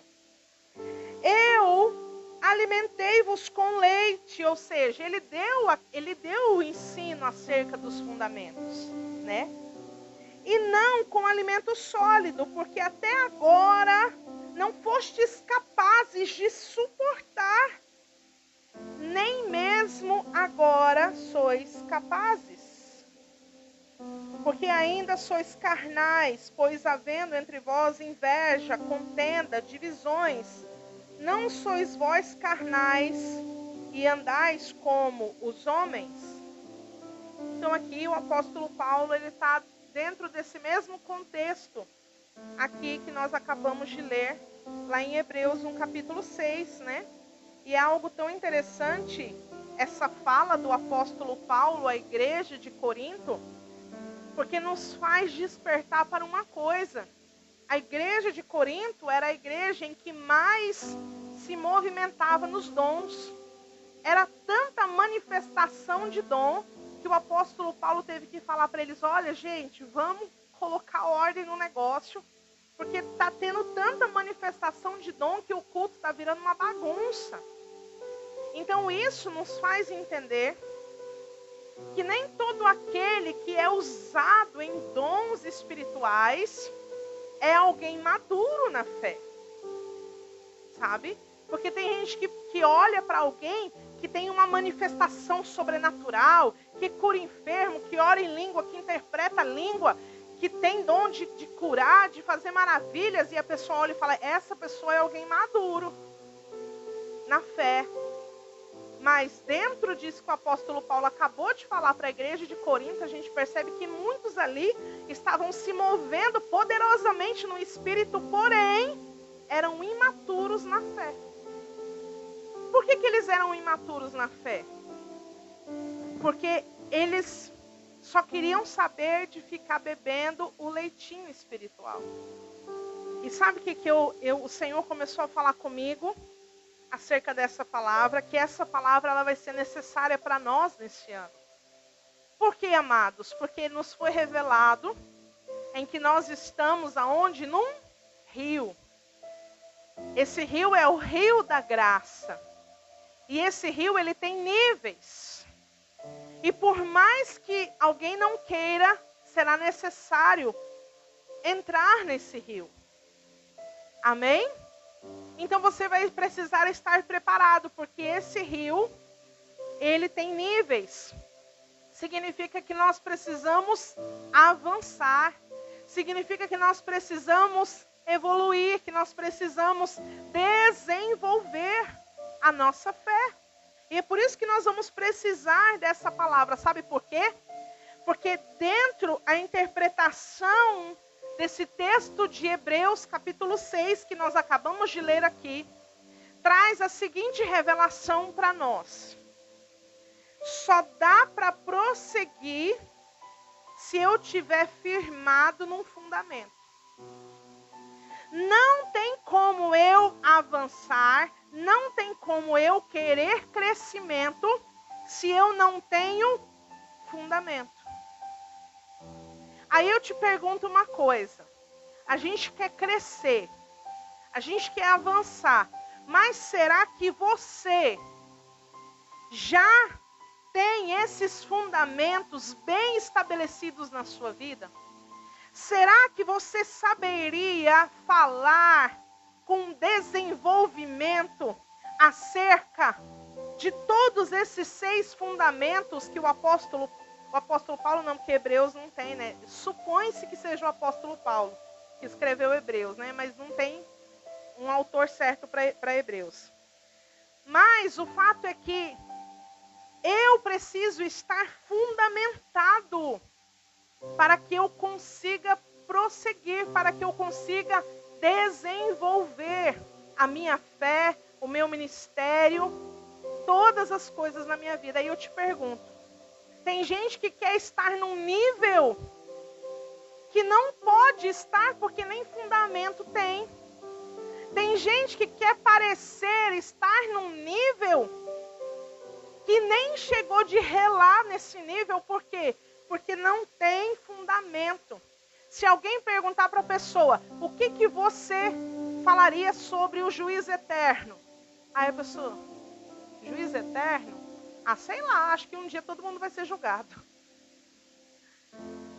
[SPEAKER 6] Eu alimentei-vos com leite, ou seja, ele deu o ensino acerca dos fundamentos, né? E não com alimento sólido, porque até agora não fostes capazes de suportar, nem mesmo agora sois capazes. Porque ainda sois carnais, pois havendo entre vós inveja, contenda, divisões, não sois vós carnais e andais como os homens? Então aqui o apóstolo Paulo, ele está dentro desse mesmo contexto aqui que nós acabamos de ler, lá em Hebreus, no capítulo 6, né? E é algo tão interessante, essa fala do apóstolo Paulo à igreja de Corinto, porque nos faz despertar para uma coisa. A igreja de Corinto era a igreja em que mais se movimentava nos dons. Era tanta manifestação de dom que o apóstolo Paulo teve que falar para eles: olha, gente, vamos colocar ordem no negócio, porque está tendo tanta manifestação de dom que o culto está virando uma bagunça. Então isso nos faz entender que nem todo aquele que é usado em dons espirituais é alguém maduro na fé, sabe? Porque tem gente que olha para alguém que tem uma manifestação sobrenatural, que cura enfermo, que ora em língua, que interpreta a língua, que tem dom de curar, de fazer maravilhas, e a pessoa olha e fala: essa pessoa é alguém maduro na fé. Mas dentro disso que o apóstolo Paulo acabou de falar para a igreja de Corinto, a gente percebe que muitos ali estavam se movendo poderosamente no Espírito, porém eram imaturos na fé. Por que eles eram imaturos na fé? Porque eles só queriam saber de ficar bebendo o leitinho espiritual. E sabe o que o Senhor começou a falar comigo acerca dessa palavra? Que essa palavra ela vai ser necessária para nós nesse ano. Por quê, amados? Porque nos foi revelado em que nós estamos aonde? Num rio. Esse rio é o rio da graça. E esse rio, ele tem níveis. E por mais que alguém não queira, será necessário entrar nesse rio. Amém? Então você vai precisar estar preparado, porque esse rio, ele tem níveis. Significa que nós precisamos avançar. Significa que nós precisamos evoluir, que nós precisamos desenvolver a nossa fé. E é por isso que nós vamos precisar dessa palavra. Sabe por quê? Porque dentro a interpretação desse texto de Hebreus, capítulo 6, que nós acabamos de ler aqui, traz a seguinte revelação para nós. Só dá para prosseguir se eu tiver firmado num fundamento. Não tem como eu avançar, não tem como eu querer crescimento se eu não tenho fundamento. Aí eu te pergunto uma coisa. A gente quer crescer, a gente quer avançar, mas será que você já tem esses fundamentos bem estabelecidos na sua vida? Será que você saberia falar com desenvolvimento acerca de todos esses 6 fundamentos que o apóstolo Paulo não, porque Hebreus não tem, né? Supõe-se que seja o apóstolo Paulo que escreveu Hebreus, né? Mas não tem um autor certo para Hebreus. Mas o fato é que eu preciso estar fundamentado para que eu consiga prosseguir, para que eu consiga desenvolver a minha fé, o meu ministério, todas as coisas na minha vida. Aí eu te pergunto, tem gente que quer estar num nível que não pode estar porque nem fundamento tem. Tem gente que quer parecer estar num nível que nem chegou de relar nesse nível. Por quê? Porque não tem fundamento. Se alguém perguntar para a pessoa, o que você falaria sobre o juízo eterno? Aí a pessoa, juízo eterno? Ah, sei lá, acho que um dia todo mundo vai ser julgado.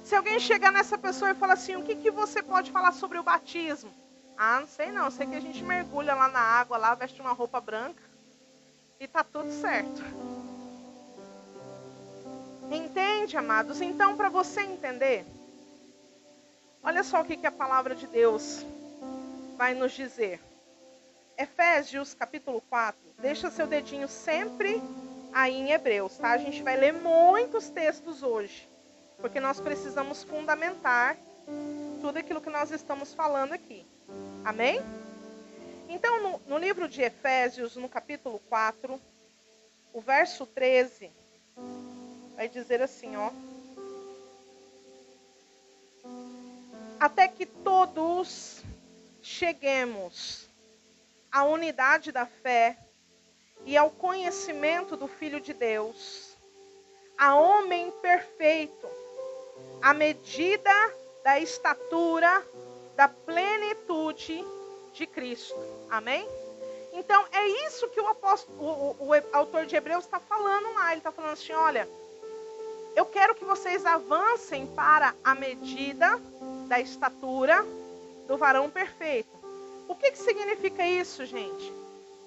[SPEAKER 6] Se alguém chegar nessa pessoa e falar assim, o que você pode falar sobre o batismo? Ah, não sei não, sei que a gente mergulha lá na água, lá veste uma roupa branca e tá tudo certo. Entende, amados? Então, para você entender, olha só o que a palavra de Deus vai nos dizer. Efésios capítulo 4, deixa seu dedinho sempre aí em Hebreus, tá? A gente vai ler muitos textos hoje, porque nós precisamos fundamentar tudo aquilo que nós estamos falando aqui. Amém? Então, no livro de Efésios, no capítulo 4, o verso 13, vai dizer assim, ó. Até que todos cheguemos à unidade da fé e ao conhecimento do Filho de Deus, a homem perfeito, à medida da estatura da plenitude de Cristo. Amém? Então, é isso que o autor de Hebreus está falando lá. Ele está falando assim, olha, eu quero que vocês avancem para a medida da estatura do varão perfeito. O que significa isso, gente?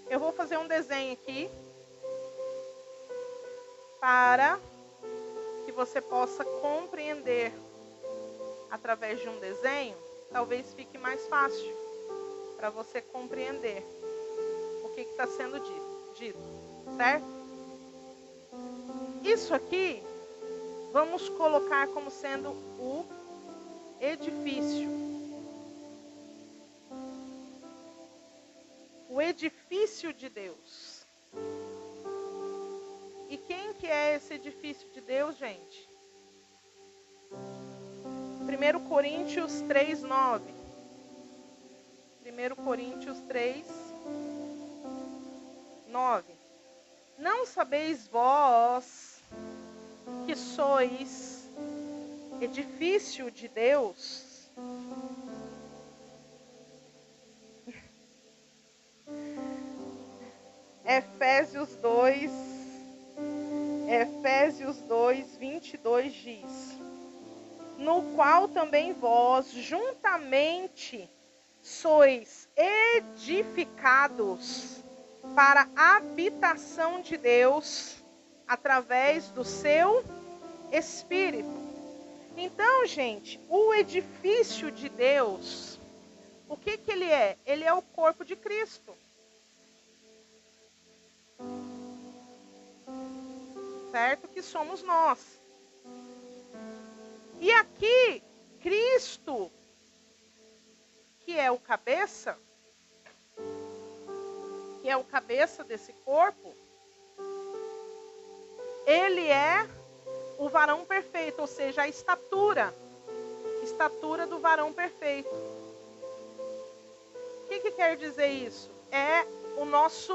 [SPEAKER 6] Eu vou fazer um desenho aqui para que você possa compreender através de um desenho. Talvez fique mais fácil para você compreender o que está sendo dito, certo? Isso aqui vamos colocar como sendo o edifício. O edifício de Deus. E quem que é esse edifício de Deus, gente? 1 Coríntios 3, 9. 1 Coríntios 3, 9. Não sabeis vós que sois edifício de Deus? Efésios 2, 22 diz: no qual também vós juntamente sois edificados para a habitação de Deus através do seu Espírito. Então, gente, o edifício de Deus, o que ele é? Ele é o corpo de Cristo. Certo? Que somos nós. E aqui, Cristo, que é o cabeça desse corpo, ele é o varão perfeito, ou seja, a estatura do varão perfeito. O que quer dizer isso? É o nosso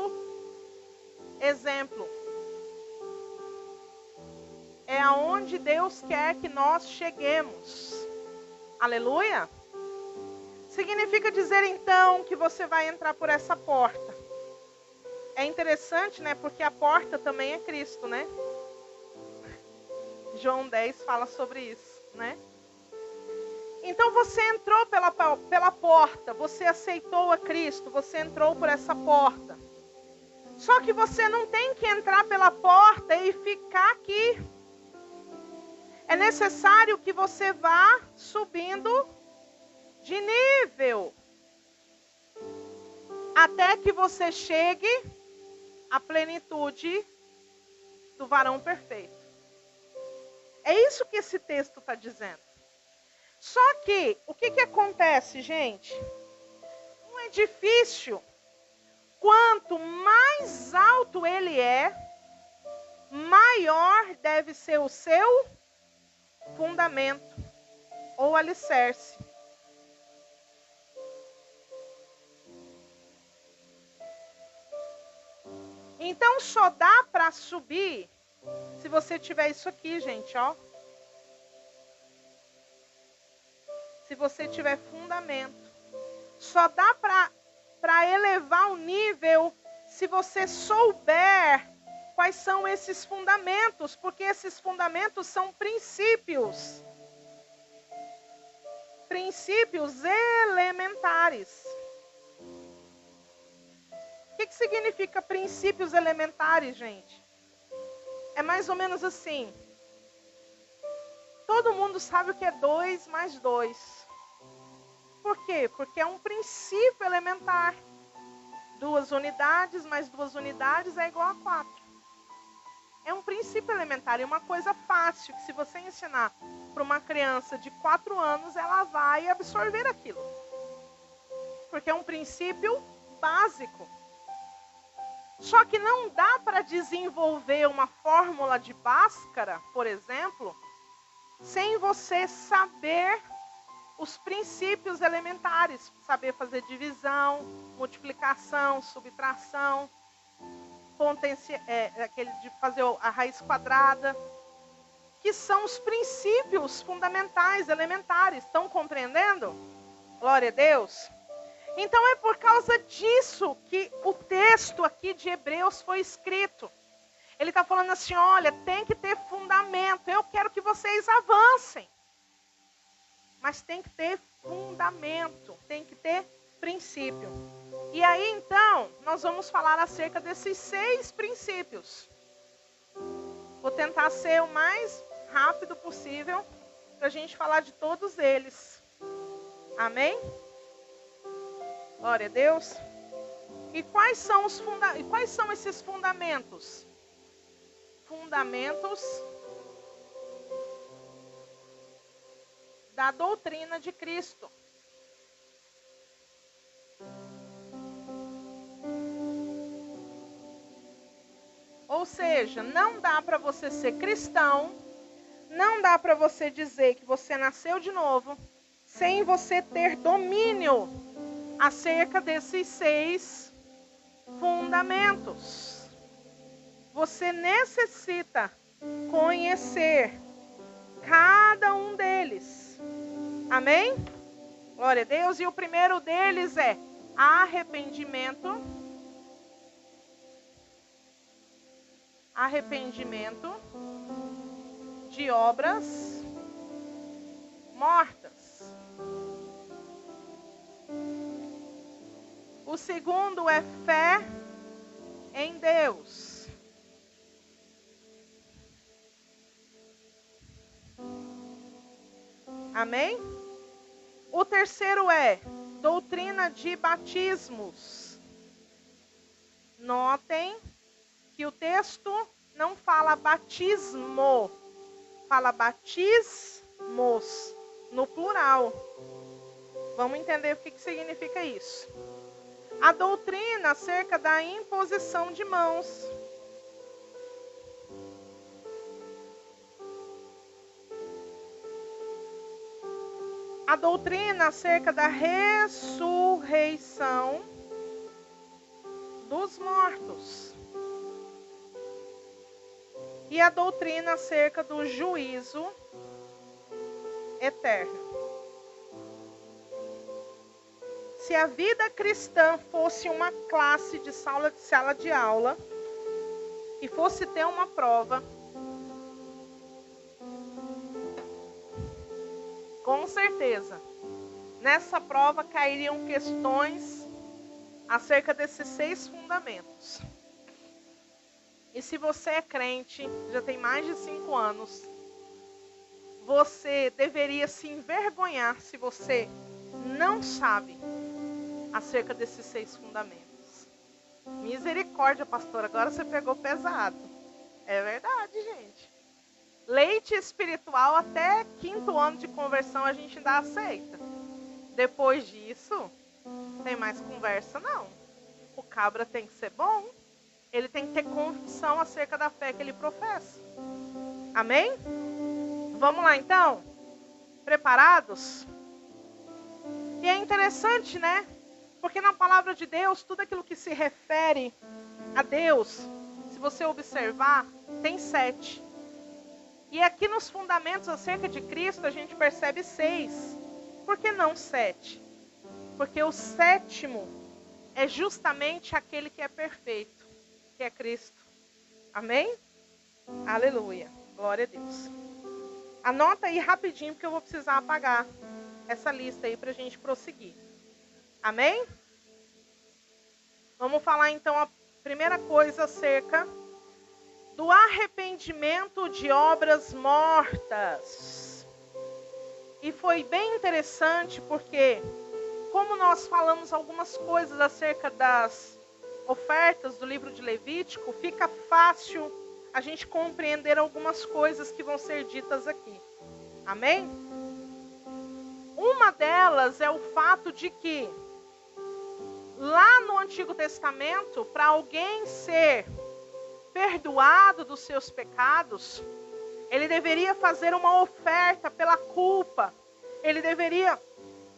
[SPEAKER 6] exemplo. É aonde Deus quer que nós cheguemos. Aleluia? Significa dizer então que você vai entrar por essa porta. É interessante, né? Porque a porta também é Cristo, né? João 10 fala sobre isso, né? Então você entrou pela porta, você aceitou a Cristo, você entrou por essa porta. Só que você não tem que entrar pela porta e ficar aqui. É necessário que você vá subindo de nível, até que você chegue à plenitude do varão perfeito. É isso que esse texto está dizendo. Só que, o que acontece, gente? Um edifício, quanto mais alto ele é, maior deve ser o seu fundamento ou alicerce. Então só dá para subir se você tiver isso aqui, gente, ó. Se você tiver fundamento. Só dá para elevar o nível se você souber quais são esses fundamentos, porque esses fundamentos são princípios. Princípios elementares. O que significa princípios elementares, gente? É mais ou menos assim. Todo mundo sabe o que é 2 mais 2. Por quê? Porque é um princípio elementar. 2 unidades mais 2 unidades é igual a 4. É um princípio elementar, é uma coisa fácil, que se você ensinar para uma criança de 4 anos, ela vai absorver aquilo. Porque é um princípio básico. Só que não dá para desenvolver uma fórmula de Bhaskara, por exemplo, sem você saber os princípios elementares. Saber fazer divisão, multiplicação, subtração, aquele de fazer a raiz quadrada, que são os princípios fundamentais, elementares. Estão compreendendo? Glória a Deus. Então é por causa disso que o texto aqui de Hebreus foi escrito. Ele está falando assim, olha, tem que ter fundamento. Eu quero que vocês avancem. Mas tem que ter fundamento, tem que ter princípio. E aí então, nós vamos falar acerca desses 6 princípios. Vou tentar ser o mais rápido possível para a gente falar de todos eles. Amém? Glória a Deus. E quais são esses fundamentos? Fundamentos da doutrina de Cristo. Ou seja, não dá para você ser cristão, não dá para você dizer que você nasceu de novo, sem você ter domínio acerca desses 6 fundamentos. Você necessita conhecer cada um deles. Amém? Glória a Deus. E o primeiro deles é arrependimento. Arrependimento de obras mortas. O segundo é fé em Deus. Amém? O terceiro é doutrina de batismos. Notem que o texto não fala batismo, fala batismos no plural. Vamos entender o que significa isso. A doutrina acerca da imposição de mãos. A doutrina acerca da ressurreição dos mortos. E a doutrina acerca do juízo eterno. Se a vida cristã fosse uma classe de sala de aula e fosse ter uma prova, com certeza, nessa prova cairiam questões acerca desses 6 fundamentos. E se você é crente, já tem mais de 5 anos, você deveria se envergonhar se você não sabe acerca desses 6 fundamentos. Misericórdia, pastor, agora você pegou pesado. É verdade, gente. Leite espiritual até 5º ano de conversão a gente ainda aceita. Depois disso, tem mais conversa não. O cabra tem que ser bom. Ele tem que ter convicção acerca da fé que ele professa. Amém? Vamos lá então? Preparados? E é interessante, né? Porque na palavra de Deus, tudo aquilo que se refere a Deus, se você observar, tem 7. E aqui nos fundamentos acerca de Cristo a gente percebe 6. Por que não 7? Porque o 7º é justamente aquele que é perfeito, que é Cristo. Amém? Aleluia. Glória a Deus. Anota aí rapidinho, porque eu vou precisar apagar essa lista aí para a gente prosseguir. Amém? Vamos falar então a primeira coisa acerca do arrependimento de obras mortas. E foi bem interessante porque, como nós falamos algumas coisas acerca das ofertas do livro de Levítico, fica fácil a gente compreender algumas coisas que vão ser ditas aqui. Amém? Uma delas é o fato de que, lá no Antigo Testamento, para alguém ser perdoado dos seus pecados, ele deveria fazer uma oferta pela culpa. Ele deveria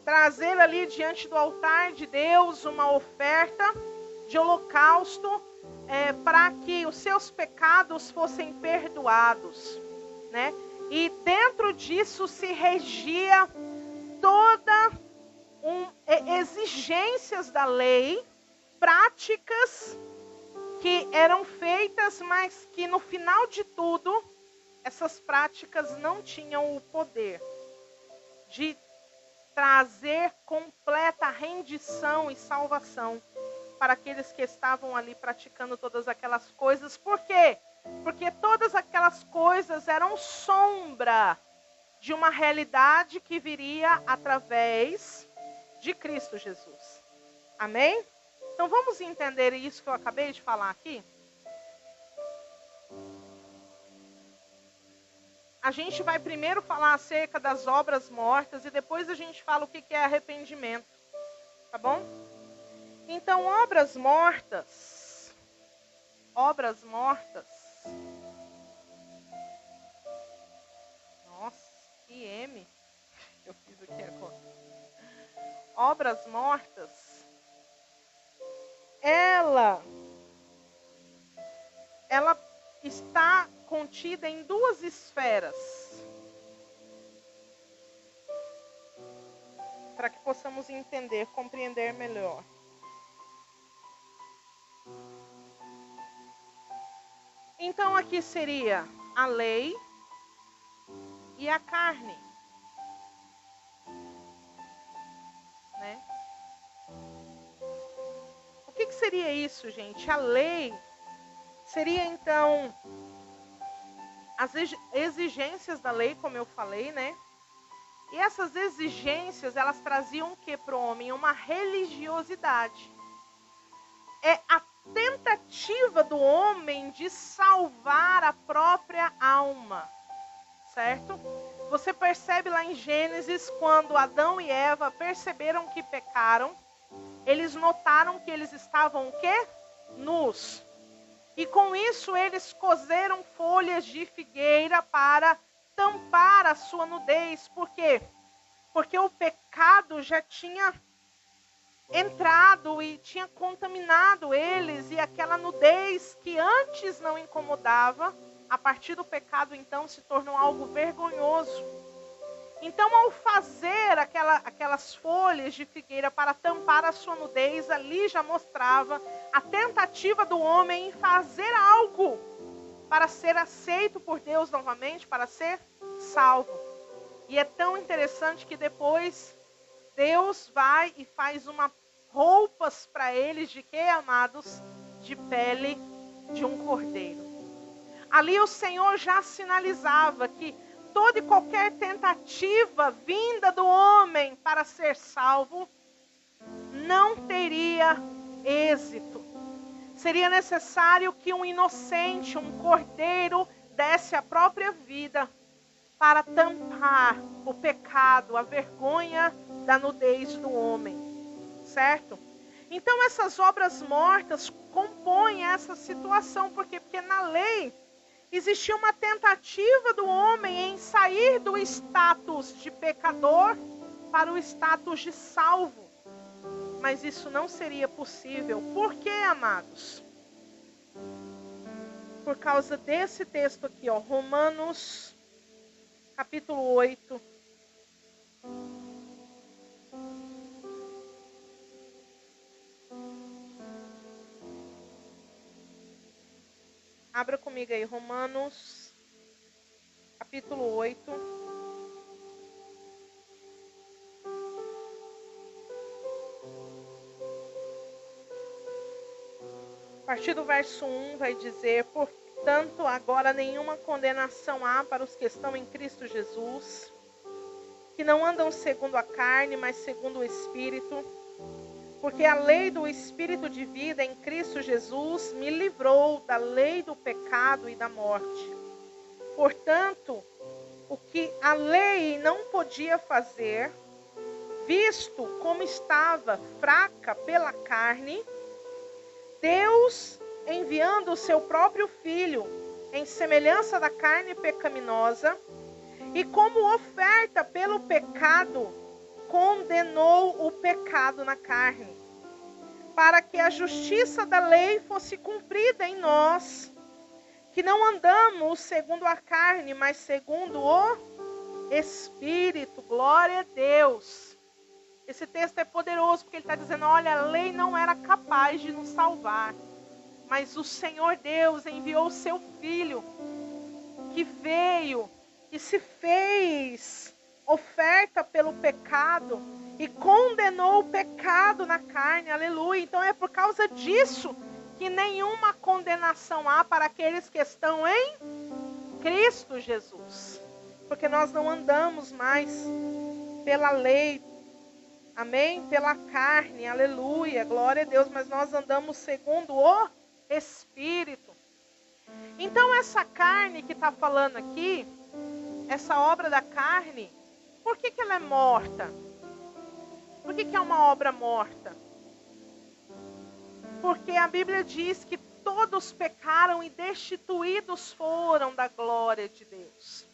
[SPEAKER 6] trazer ali diante do altar de Deus uma oferta de holocausto para que os seus pecados fossem perdoados, né? E dentro disso se regia toda exigências da lei, práticas que eram feitas, mas que no final de tudo, essas práticas não tinham o poder de trazer completa rendição e salvação para aqueles que estavam ali praticando todas aquelas coisas. Por quê? Porque todas aquelas coisas eram sombra de uma realidade que viria através de Cristo Jesus. Amém? Então vamos entender isso que eu acabei de falar aqui? A gente vai primeiro falar acerca das obras mortas e depois a gente fala o que é arrependimento. Tá bom? Então, obras mortas. Obras mortas. Nossa, que M eu fiz aqui agora. Obras mortas. Ela está contida em duas esferas. Para que possamos entender, compreender melhor. Então aqui seria a lei e a carne, né? O que seria isso, gente? A lei seria então as exigências da lei, como eu falei, né? E essas exigências, elas traziam o que para o homem? Uma religiosidade. É a tentativa do homem de salvar a própria alma, certo? Você percebe lá em Gênesis, quando Adão e Eva perceberam que pecaram, eles notaram que eles estavam o quê? Nus. E com isso eles coseram folhas de figueira para tampar a sua nudez. Por quê? Porque o pecado já tinha entrado e tinha contaminado eles, e aquela nudez que antes não incomodava, a partir do pecado então se tornou algo vergonhoso. Então, ao fazer aquelas folhas de figueira para tampar a sua nudez, ali já mostrava a tentativa do homem em fazer algo para ser aceito por Deus novamente, para ser salvo. E é tão interessante que depois Deus vai e faz roupas para eles de quê, amados? De pele de um cordeiro. Ali o Senhor já sinalizava que toda e qualquer tentativa vinda do homem para ser salvo não teria êxito. Seria necessário que um inocente, um cordeiro, desse a própria vida para tampar o pecado, a vergonha da nudez do homem, certo? Então essas obras mortas compõem essa situação, porque na lei existia uma tentativa do homem em sair do status de pecador para o status de salvo. Mas isso não seria possível. Por quê, amados? por causa desse texto aqui, ó, Romanos, capítulo 8. Abra comigo aí, Romanos, capítulo 8. A partir do verso 1 vai dizer: portanto, agora nenhuma condenação há para os que estão em Cristo Jesus, que não andam segundo a carne, mas segundo o Espírito. Porque a lei do Espírito de vida em Cristo Jesus me livrou da lei do pecado e da morte. Portanto, o que a lei não podia fazer, visto como estava fraca pela carne, Deus, enviando o seu próprio Filho em semelhança da carne pecaminosa, e como oferta pelo pecado, condenou o pecado na carne, para que a justiça da lei fosse cumprida em nós, que não andamos segundo a carne, mas segundo o Espírito. Glória a Deus. Esse texto é poderoso, porque ele está dizendo, olha, a lei não era capaz de nos salvar, mas o Senhor Deus enviou o seu Filho, que veio e se fez oferta pelo pecado e condenou o pecado na carne, aleluia. Então é por causa disso que nenhuma condenação há para aqueles que estão em Cristo Jesus, porque nós não andamos mais pela lei, amém? Pela carne, aleluia, glória a Deus, mas nós andamos segundo o Espírito. Então essa carne que está falando aqui, essa obra da carne, por que ela é morta? Por que é uma obra morta? Porque a Bíblia diz que todos pecaram e destituídos foram da glória de Deus.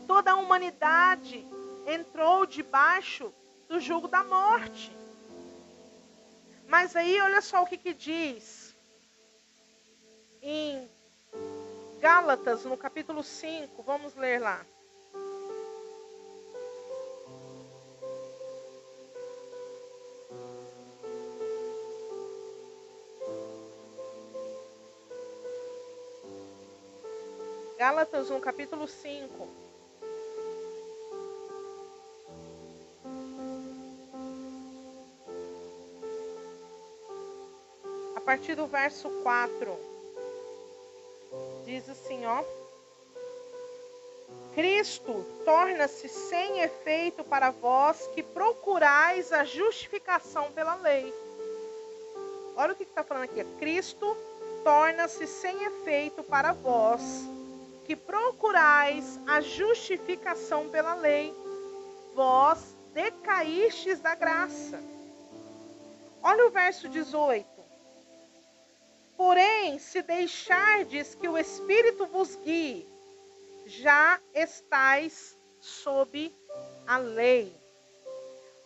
[SPEAKER 6] Toda a humanidade entrou debaixo do jugo da morte. Mas aí, olha só o que diz em Gálatas, no capítulo 5, vamos ler lá. Gálatas, no capítulo 5. A partir do verso 4. Diz assim, ó. Cristo torna-se sem efeito para vós que procurais a justificação pela lei. Olha o que está falando aqui. Cristo torna-se sem efeito para vós que procurais a justificação pela lei. Vós decaístes da graça. Olha o verso 18. Porém, se deixardes que o Espírito vos guie, já estáis sob a lei.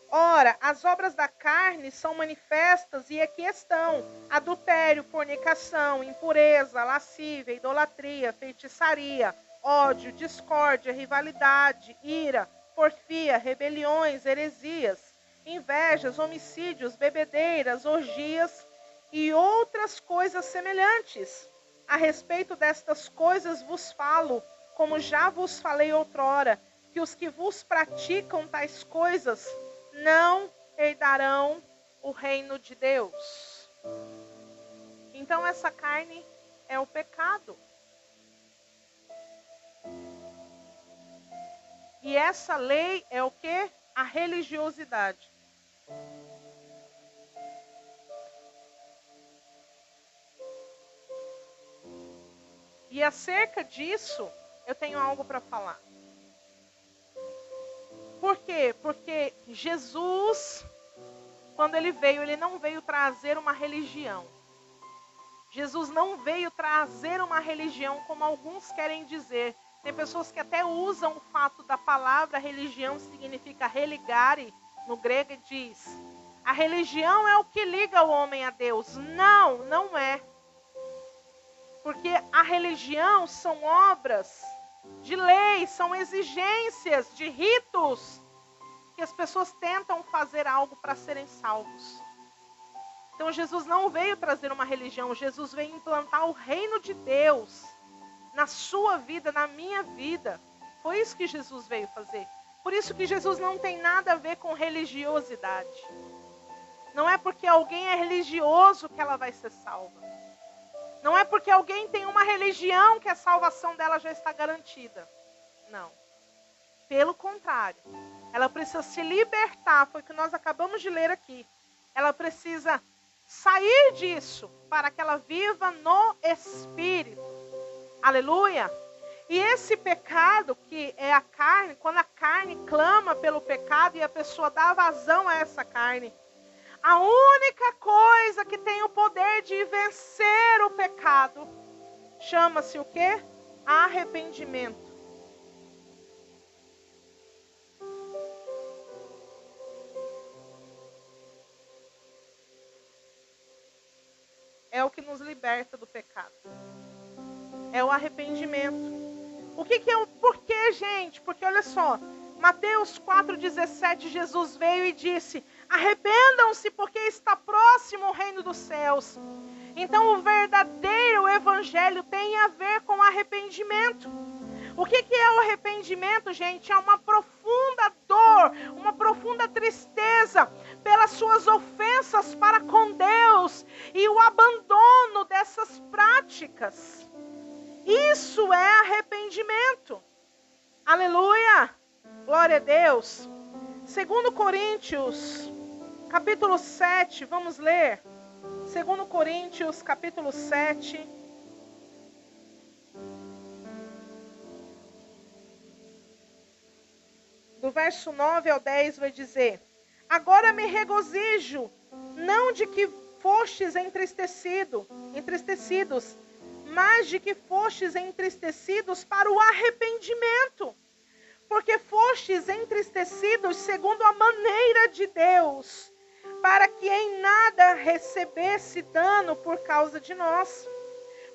[SPEAKER 6] Ora, as obras da carne são manifestas e aqui estão: adultério, fornicação, impureza, lascívia, idolatria, feitiçaria, ódio, discórdia, rivalidade, ira, porfia, rebeliões, heresias, invejas, homicídios, bebedeiras, orgias e outras coisas semelhantes. A respeito destas coisas vos falo, como já vos falei outrora, que os que vos praticam tais coisas não herdarão o reino de Deus. Então essa carne é o pecado. E essa lei é o quê? A religiosidade. E acerca disso, eu tenho algo para falar. Por quê? Porque Jesus, quando ele veio, ele não veio trazer uma religião. Jesus não veio trazer uma religião como alguns querem dizer. Tem pessoas que até usam o fato da palavra religião, significa religare, no grego, e diz: a religião é o que liga o homem a Deus. Não, não é. Porque a religião são obras de lei, são exigências de ritos que as pessoas tentam fazer algo para serem salvos. Então Jesus não veio trazer uma religião, Jesus veio implantar o reino de Deus na sua vida, na minha vida. Foi isso que Jesus veio fazer. Por isso que Jesus não tem nada a ver com religiosidade. Não é porque alguém é religioso que ela vai ser salva. Não é porque alguém tem uma religião que a salvação dela já está garantida. Não. Pelo contrário. Ela precisa se libertar. Foi o que nós acabamos de ler aqui. Ela precisa sair disso para que ela viva no Espírito. Aleluia. E esse pecado que é a carne, quando a carne clama pelo pecado e a pessoa dá vazão a essa carne, a única coisa que tem o poder de vencer o pecado chama-se o quê? Arrependimento. É o que nos liberta do pecado. É o arrependimento. O que é o porquê, gente? Porque olha só, Mateus 4,17, Jesus veio e disse: arrependam-se porque está próximo o reino dos céus. Então o verdadeiro evangelho tem a ver com arrependimento. O que é o arrependimento, gente? É uma profunda dor, uma profunda tristeza pelas suas ofensas para com Deus e o abandono dessas práticas. Isso é arrependimento. Aleluia! Glória a Deus. 2 Coríntios, capítulo 7, vamos ler. 2 Coríntios, capítulo 7. Do verso 9 ao 10 vai dizer: agora me regozijo, não de que fostes entristecidos, mas de que fostes entristecidos para o arrependimento. Porque fostes entristecidos segundo a maneira de Deus, para que em nada recebesse dano por causa de nós.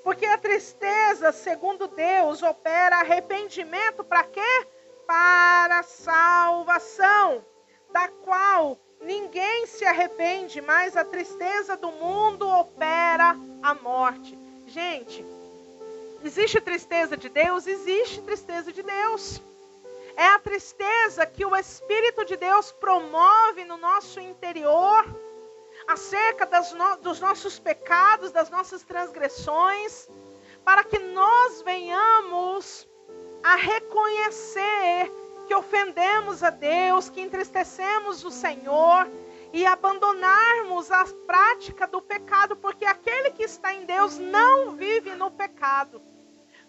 [SPEAKER 6] Porque a tristeza, segundo Deus, opera arrependimento para quê? Para a salvação, da qual ninguém se arrepende, mas a tristeza do mundo opera a morte. Gente, existe tristeza de Deus? Existe tristeza de Deus. É a tristeza que o Espírito de Deus promove no nosso interior, acerca dos nossos pecados, das nossas transgressões, para que nós venhamos a reconhecer que ofendemos a Deus, que entristecemos o Senhor e abandonarmos a prática do pecado, porque aquele que está em Deus não vive no pecado.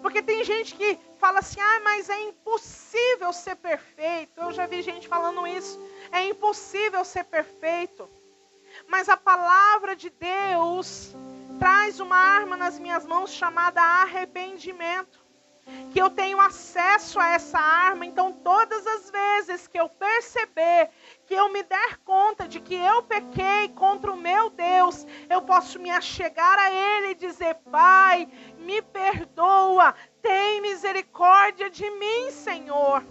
[SPEAKER 6] Porque tem gente que fala assim: mas é impossível ser perfeito. Eu já vi gente falando isso. É impossível ser perfeito. Mas a palavra de Deus traz uma arma nas minhas mãos chamada arrependimento. Que eu tenho acesso a essa arma. Então todas as vezes que eu perceber, que eu me der conta de que eu pequei contra o meu Deus, eu posso me achegar a Ele e dizer: Pai, me perdoa, tem misericórdia de mim, Senhor.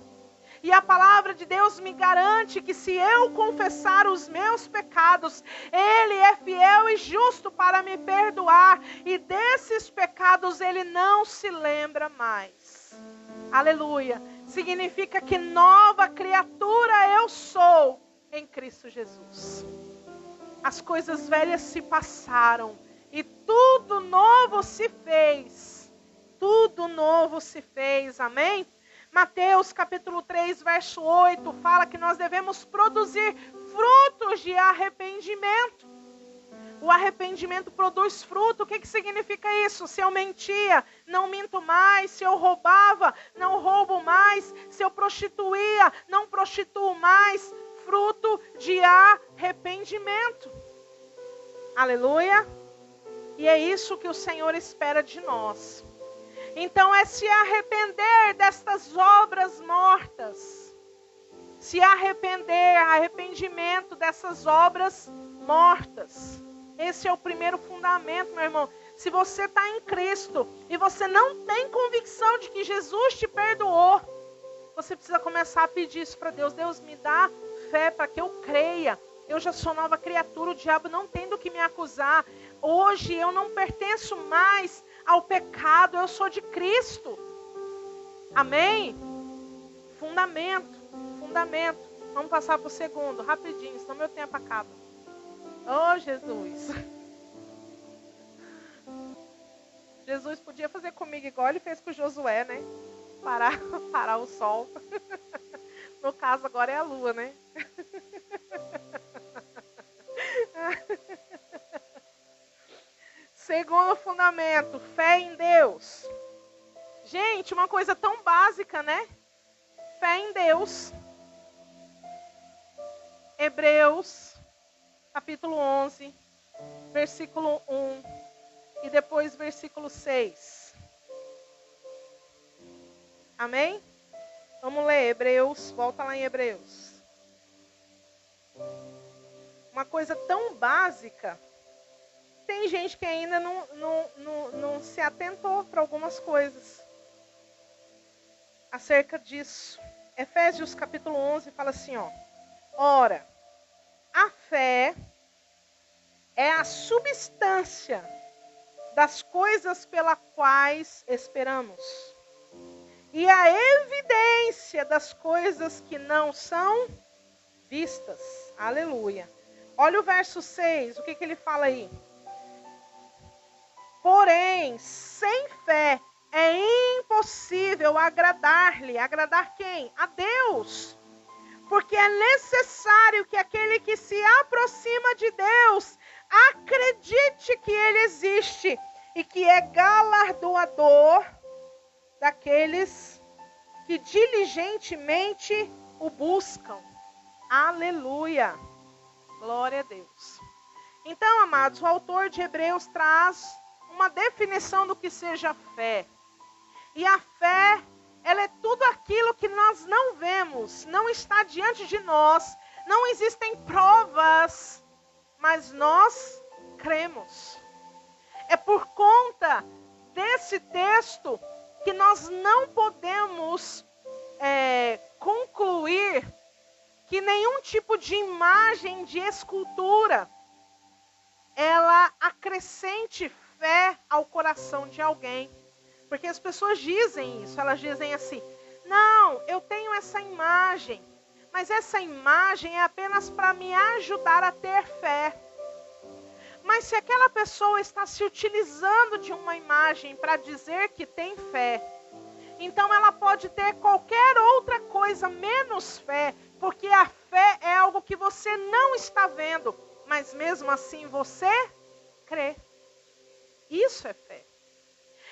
[SPEAKER 6] E a palavra de Deus me garante que se eu confessar os meus pecados, Ele é fiel e justo para me perdoar. E desses pecados Ele não se lembra mais. Aleluia. Significa que nova criatura eu sou em Cristo Jesus. As coisas velhas se passaram e tudo novo se fez. Tudo novo se fez. Amém? Mateus capítulo 3, verso 8, fala que nós devemos produzir frutos de arrependimento. O arrependimento produz fruto. O que significa isso? Se eu mentia, não minto mais. Se eu roubava, não roubo mais. Se eu prostituía, não prostituo mais. Fruto de arrependimento. Aleluia. E é isso que o Senhor espera de nós. Então é se arrepender destas obras mortas. Se arrepender, arrependimento dessas obras mortas. Esse é o primeiro fundamento, meu irmão. Se você está em Cristo e você não tem convicção de que Jesus te perdoou, você precisa começar a pedir isso para Deus. Deus, me dá fé para que eu creia. Eu já sou nova criatura, o diabo não tem do que me acusar. Hoje eu não pertenço mais ao pecado, eu sou de Cristo. Amém? Fundamento. Vamos passar para o segundo, rapidinho, senão meu tempo acaba. Oh, Jesus. Jesus podia fazer comigo igual ele fez com Josué, né? Parar o sol. No caso, agora é a lua, né? Segundo fundamento, fé em Deus. Gente, uma coisa tão básica, né? Fé em Deus. Hebreus, capítulo 11, versículo 1 e depois versículo 6. Amém? Vamos ler Hebreus, volta lá em Hebreus. Uma coisa tão básica. Tem gente que ainda não se atentou para algumas coisas acerca disso. Efésios capítulo 11 fala assim, ó. Ora, a fé é a substância das coisas pelas quais esperamos. E a evidência das coisas que não são vistas. Aleluia. Olha o verso 6, o que ele fala aí? Porém, sem fé é impossível agradar-lhe. Agradar quem? A Deus. Porque é necessário que aquele que se aproxima de Deus acredite que Ele existe e que é galardoador daqueles que diligentemente o buscam. Aleluia. Glória a Deus. Então, amados, o autor de Hebreus traz uma definição do que seja fé. E a fé, ela é tudo aquilo que nós não vemos, não está diante de nós, não existem provas, mas nós cremos. É por conta desse texto que nós não podemos concluir que nenhum tipo de imagem de escultura ela acrescente fé ao coração de alguém. Porque as pessoas dizem isso, elas dizem assim, não, eu tenho essa imagem, mas essa imagem é apenas para me ajudar a ter fé. Mas se aquela pessoa está se utilizando de uma imagem para dizer que tem fé, então ela pode ter qualquer outra coisa menos fé, porque a fé é algo que você não está vendo, mas mesmo assim você crê. Isso é fé.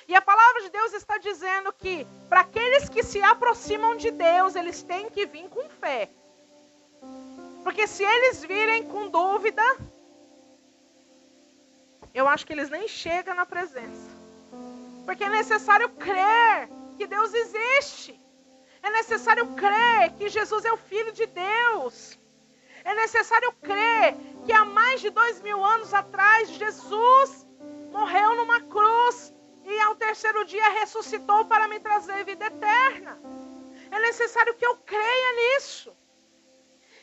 [SPEAKER 6] E a palavra de Deus está dizendo que para aqueles que se aproximam de Deus, eles têm que vir com fé. Porque se eles virem com dúvida, eu acho que eles nem chegam na presença. Porque é necessário crer que Deus existe. É necessário crer que Jesus é o Filho de Deus. É necessário crer que há mais de 2000 anos atrás, Jesus morreu numa cruz e ao terceiro dia ressuscitou para me trazer vida eterna. É necessário que eu creia nisso.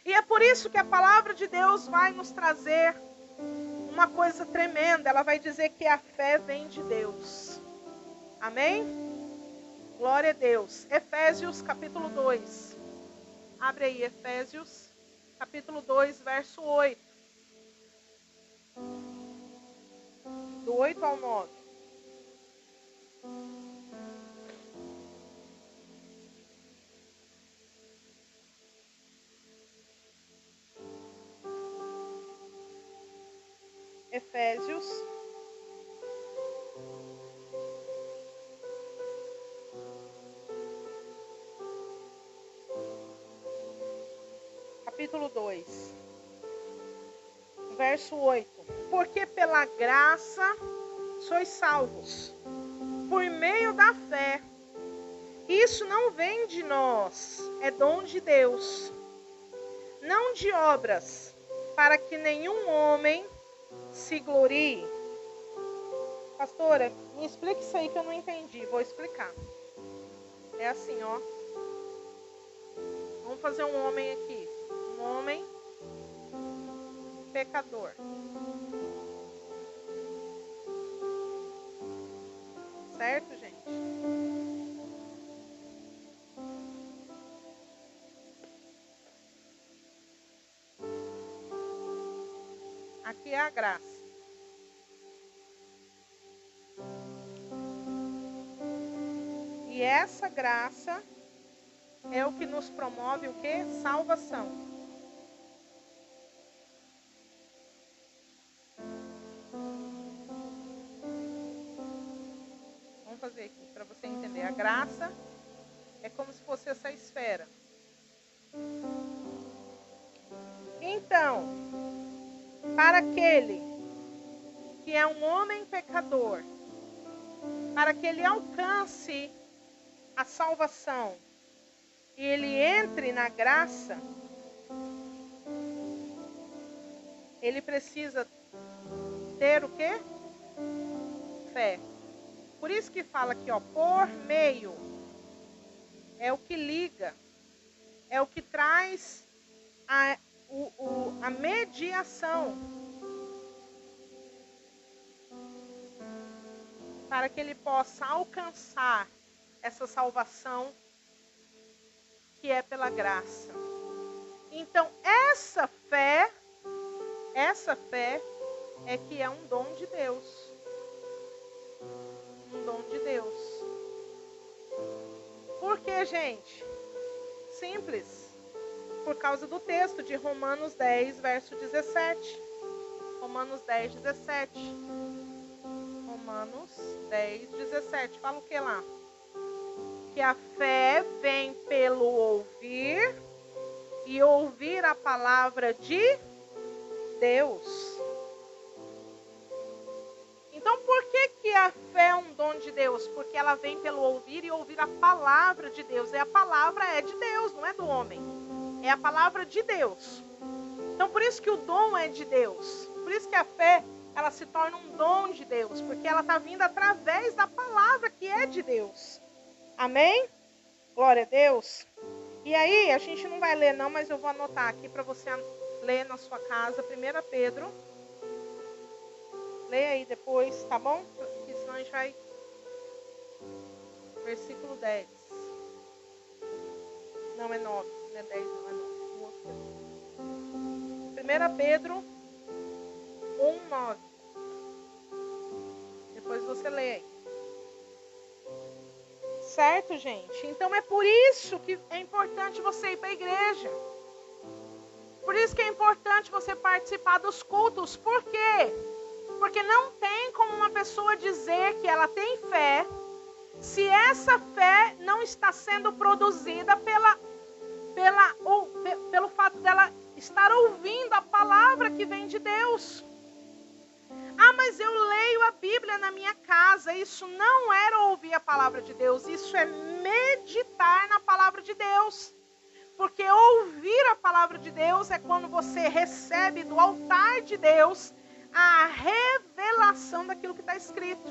[SPEAKER 6] E é por isso que a palavra de Deus vai nos trazer uma coisa tremenda. Ela vai dizer que a fé vem de Deus. Amém? Glória a Deus. Efésios capítulo 2. Abre aí, Efésios capítulo 2, verso 8. Do 8 ao 9. Efésios capítulo 2, verso 8. Porque pela graça sois salvos, por meio da fé. Isso não vem de nós, é dom de Deus, não de obras, para que nenhum homem se glorie. Pastora, me explica isso aí que eu não entendi. Vou explicar. É assim, ó. Vamos fazer um homem aqui. Um homem pecador. Certo, gente? Aqui é a graça. E essa graça é o que nos promove o quê? Salvação. Vamos fazer aqui para você entender. A graça é como se fosse essa esfera. Então, para aquele que é um homem pecador, para que ele alcance a salvação e ele entre na graça, ele precisa ter o quê? Fé. Por isso que fala aqui, ó, por meio. É o que liga, é o que traz a mediação para que ele possa alcançar essa salvação que é pela graça. Então, essa fé é que é um dom de Deus. Um dom de Deus. Por que, gente? Simples. Por causa do texto de Romanos 10, verso 17. Romanos 10, 17. Romanos 10, 17. Fala o que lá? Que a fé vem pelo ouvir e ouvir a palavra de Deus. Então, por que a fé é um dom de Deus? Porque ela vem pelo ouvir e ouvir a palavra de Deus. E a palavra é de Deus, não é do homem. É a palavra de Deus. Então, por isso que o dom é de Deus. Por isso que a fé, ela se torna um dom de Deus. Porque ela está vindo através da palavra que é de Deus. Amém? Glória a Deus. E aí, a gente não vai ler não, mas eu vou anotar aqui para você ler na sua casa. 1 Pedro. Leia aí depois, tá bom? Porque senão a gente vai... Versículo 10. Não, é 9. Não é 10, não é 9. 1 Pedro 1, 9. Depois você lê aí. Certo, gente? Então é por isso que é importante você ir para a igreja. Por isso que é importante você participar dos cultos. Por quê? Porque não tem como uma pessoa dizer que ela tem fé se essa fé não está sendo produzida pelo fato dela estar ouvindo a palavra que vem de Deus. Ah, mas eu leio a Bíblia na minha casa. Isso não era ouvir a palavra de Deus. Isso é meditar na palavra de Deus. Porque ouvir a palavra de Deus é quando você recebe do altar de Deus a revelação daquilo que está escrito.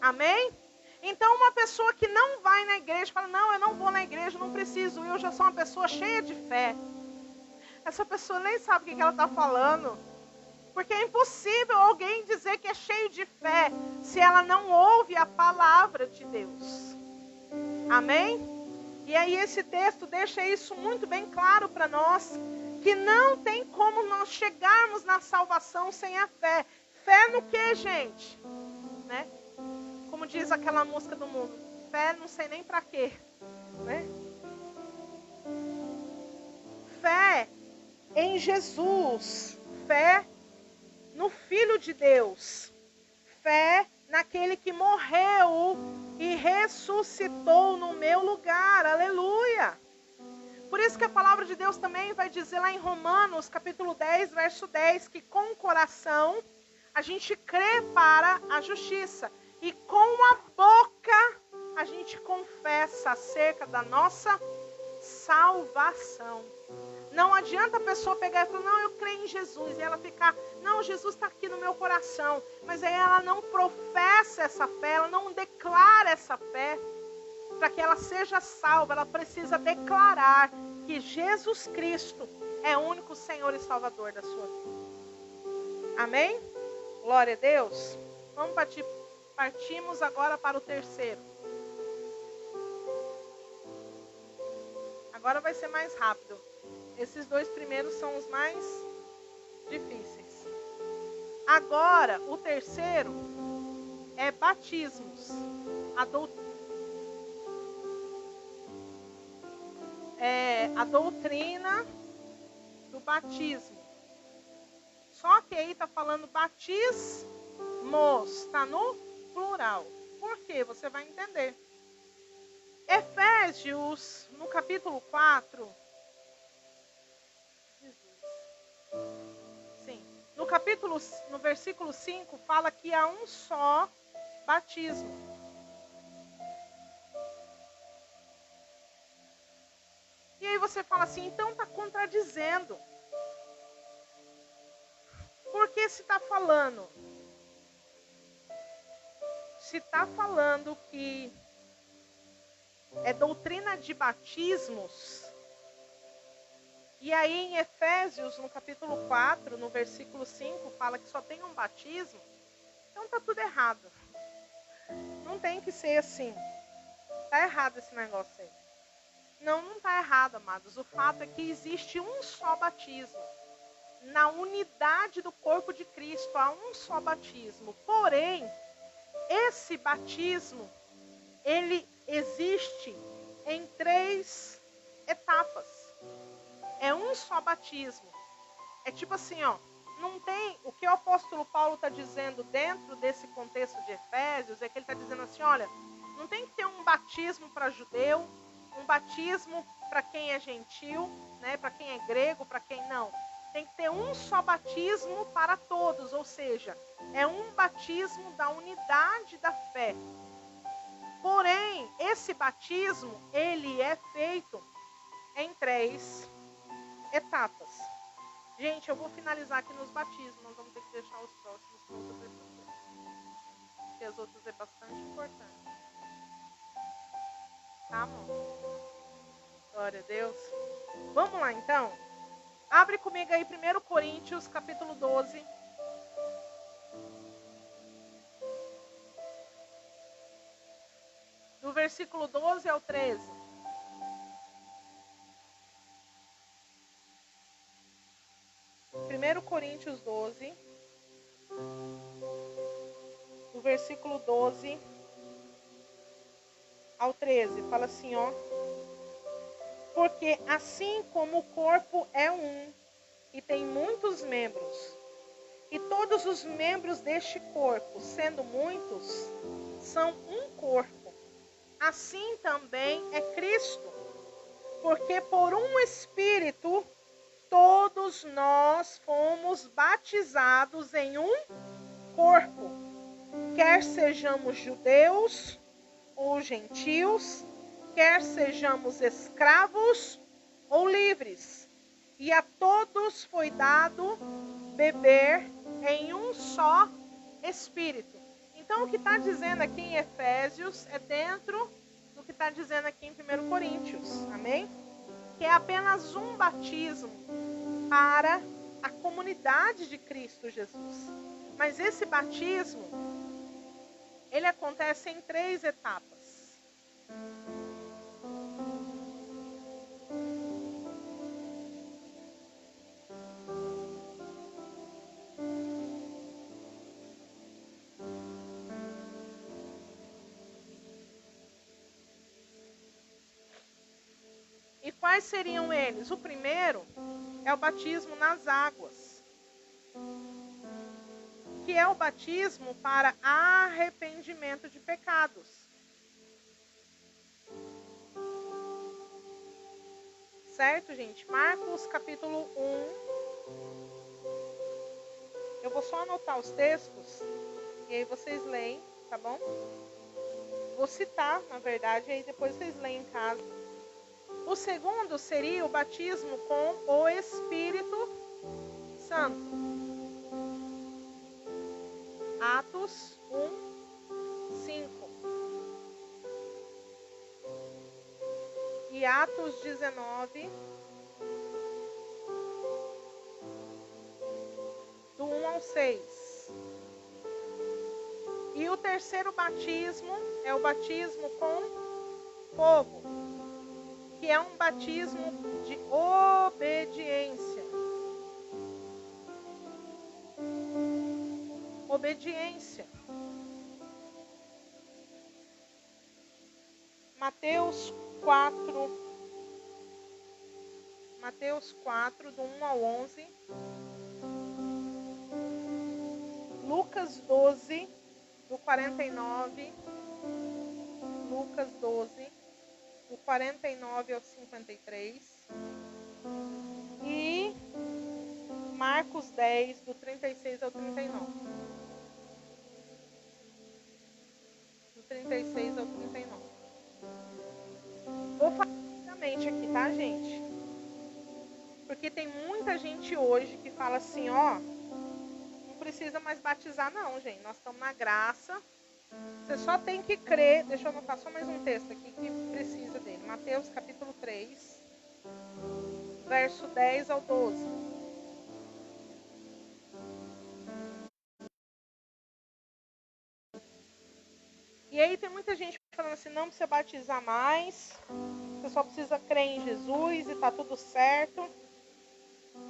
[SPEAKER 6] Amém? Então uma pessoa que não vai na igreja, fala, não, eu não vou na igreja, não preciso, eu já sou uma pessoa cheia de fé. Essa pessoa nem sabe o que ela está falando. Porque é impossível alguém dizer que é cheio de fé se ela não ouve a palavra de Deus. Amém? E aí esse texto deixa isso muito bem claro para nós, que não tem como nós chegarmos na salvação sem a fé. Fé no que, gente? Né? Como diz aquela música do mundo, fé não sei nem para quê. Né? Fé em Jesus. Fé no Filho de Deus. Fé naquele que morreu e ressuscitou no meu lugar. Aleluia! Por isso que a palavra de Deus também vai dizer lá em Romanos, capítulo 10, verso 10, que com o coração a gente crê para a justiça. E com a boca a gente confessa acerca da nossa salvação. Não adianta a pessoa pegar e falar, não, eu creio em Jesus. E ela ficar, não, Jesus está aqui no meu coração. Mas aí ela não professa essa fé, ela não declara essa fé. Para que ela seja salva, ela precisa declarar que Jesus Cristo é o único Senhor e Salvador da sua vida. Amém? Glória a Deus. Vamos partimos agora para o terceiro. Agora vai ser mais rápido. Esses dois primeiros são os mais difíceis. Agora, o terceiro é batismos. A doutrina do batismo. Só que aí está falando batismos, está no plural. Por quê? Você vai entender. Efésios, no capítulo 4. Sim. No versículo 5, fala que há um só batismo. E aí você fala assim, então está contradizendo. Porque se está falando que é doutrina de batismos, e aí em Efésios, no capítulo 4, no versículo 5, fala que só tem um batismo, então está tudo errado. Não tem que ser assim. Está errado esse negócio aí. Não está errado, amados. O fato é que existe um só batismo. Na unidade do corpo de Cristo, há um só batismo. Porém, esse batismo, ele existe em 3 etapas. É um só batismo. É tipo assim, ó. Não tem, o que o apóstolo Paulo está dizendo dentro desse contexto de Efésios, é que ele está dizendo assim, olha, não tem que ter um batismo para judeu, um batismo para quem é gentil, né, para quem é grego, para quem não. Tem que ter um só batismo para todos, ou seja, é um batismo da unidade da fé. Porém, esse batismo, ele é feito em 3 etapas. Gente, eu vou finalizar aqui nos batismos, nós vamos ter que deixar os próximos para outra pessoa. Porque as outras é bastante importante. Tá, amor? Glória a Deus. Vamos lá, então. Abre comigo aí 1 Coríntios, capítulo 12. Do versículo 12 ao 13. Coríntios 12, do versículo 12 ao 13, fala assim, ó. Porque assim como o corpo é um e tem muitos membros, e todos os membros deste corpo, sendo muitos, são um corpo, assim também é Cristo. Porque por um Espírito todos nós fomos batizados em um corpo, quer sejamos judeus ou gentios, quer sejamos escravos ou livres, e a todos foi dado beber em um só Espírito. Então, o que está dizendo aqui em Efésios é dentro do que está dizendo aqui em 1 Coríntios, amém? Que é apenas um batismo para a comunidade de Cristo Jesus. Mas esse batismo, ele acontece em 3 etapas. E quais seriam eles? O primeiro é o batismo nas águas, que é o batismo para arrependimento de pecados. Certo, gente? Marcos capítulo 1. Eu vou só anotar os textos e aí vocês leem, tá bom? Vou citar, na verdade, e aí depois vocês leem em casa. O segundo seria o batismo com o Espírito Santo. Atos 1, 5. E Atos 19, do 1 ao 6. E o terceiro batismo é o batismo com fogo, que é um batismo de obediência. Obediência. Mateus 4, do 1 ao 11. Lucas 12, do 49. Lucas 12, do 49 ao 53. E Marcos 10, do 36 ao 39. Do 36 ao 39. Vou falar rapidamente aqui, tá, gente? Porque tem muita gente hoje que fala assim, ó, não precisa mais batizar não, gente. Nós estamos na graça. Você só tem que crer. Deixa eu anotar só mais um texto aqui que precisa dele. Mateus capítulo 3, verso 10 ao 12. E aí tem muita gente falando assim, não precisa batizar mais, você só precisa crer em Jesus e tá tudo certo,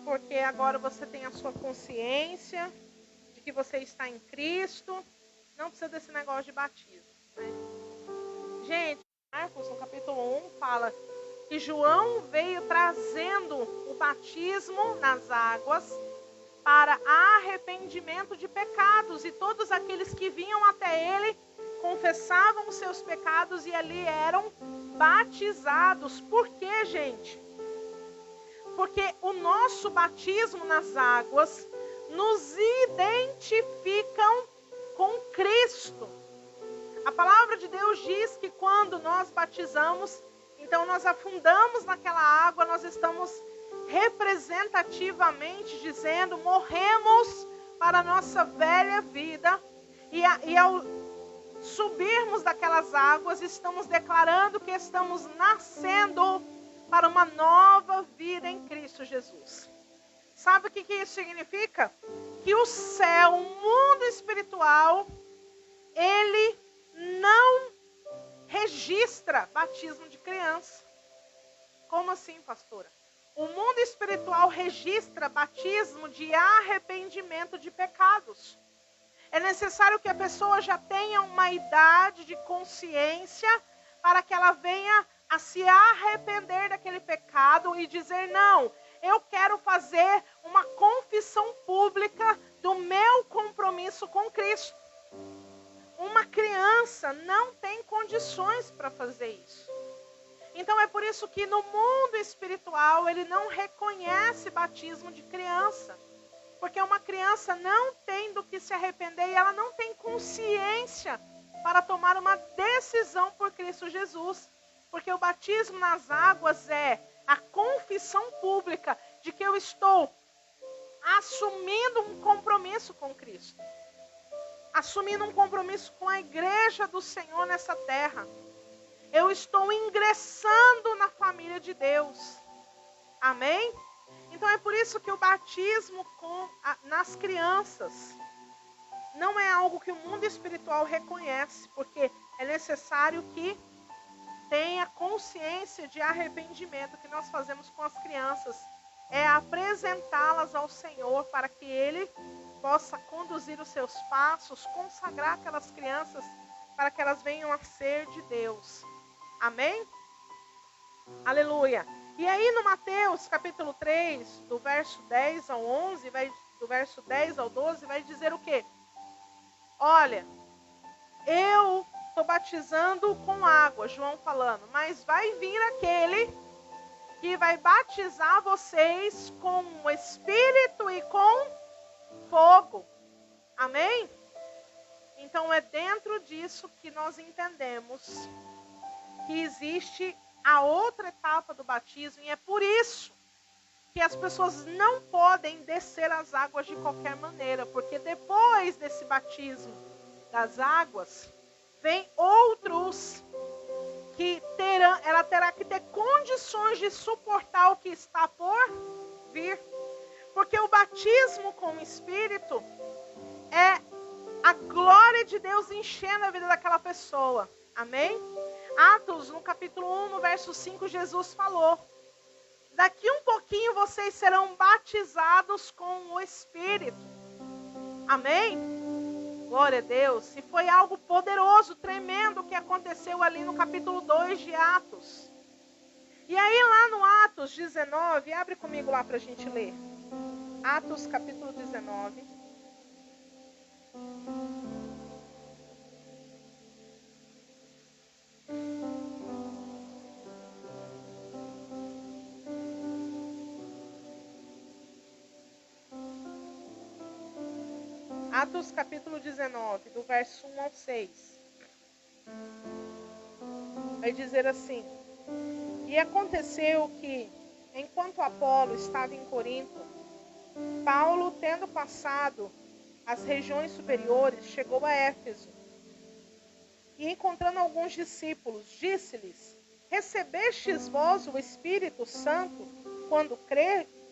[SPEAKER 6] porque agora você tem a sua consciência de que você está em Cristo, não precisa desse negócio de batismo, né? Gente, Marcos, no capítulo 1, fala que João veio trazendo o batismo nas águas para arrependimento de pecados, e todos aqueles que vinham até ele confessavam os seus pecados e ali eram batizados. Por quê, gente? Porque o nosso batismo nas águas nos identificam com Cristo. A palavra de Deus diz que quando nós batizamos, então nós afundamos naquela água, nós estamos representativamente dizendo, morremos para a nossa velha vida, e ao subirmos daquelas águas, estamos declarando que estamos nascendo para uma nova vida em Cristo Jesus. Sabe o que isso significa? Que o céu, o mundo espiritual, ele não registra batismo de criança. Como assim, pastora? O mundo espiritual registra batismo de arrependimento de pecados. É necessário que a pessoa já tenha uma idade de consciência para que ela venha a se arrepender daquele pecado e dizer, não, eu quero fazer uma confissão pública do meu compromisso com Cristo. Uma criança não tem condições para fazer isso. Então é por isso que no mundo espiritual ele não reconhece batismo de criança. Porque uma criança não tem do que se arrepender e ela não tem consciência para tomar uma decisão por Cristo Jesus. Porque o batismo nas águas é a confissão pública de que eu estou assumindo um compromisso com Cristo. Assumindo um compromisso com a igreja do Senhor nessa terra. Eu estou ingressando na família de Deus. Amém? Então é por isso que o batismo nas crianças não é algo que o mundo espiritual reconhece, porque é necessário que tenha consciência de arrependimento. O que nós fazemos com as crianças é apresentá-las ao Senhor para que Ele possa conduzir os seus passos, consagrar aquelas crianças para que elas venham a ser de Deus. Amém? Aleluia! E aí no Mateus capítulo 3, do verso 10 ao 11, do verso 10 ao 12, vai dizer o quê? Olha, eu estou batizando com água, João falando, mas vai vir aquele que vai batizar vocês com o Espírito e com fogo. Amém? Então é dentro disso que nós entendemos que existe a outra etapa do batismo, e é por isso que as pessoas não podem descer as águas de qualquer maneira, porque depois desse batismo das águas, vem outros que ela terá que ter condições de suportar o que está por vir. Porque o batismo com o Espírito é a glória de Deus enchendo a vida daquela pessoa. Amém? Atos, no capítulo 1, no verso 5, Jesus falou: daqui um pouquinho vocês serão batizados com o Espírito. Amém? Glória a Deus. E foi algo poderoso, tremendo, que aconteceu ali no capítulo 2 de Atos. E aí lá no Atos 19, abre comigo lá para a gente ler. Atos capítulo 19. Atos capítulo 19, do verso 1 ao 6. Vai dizer assim: e aconteceu que, enquanto Apolo estava em Corinto, Paulo, tendo passado as regiões superiores, chegou a Éfeso. E encontrando alguns discípulos, disse-lhes: recebestes vós o Espírito Santo quando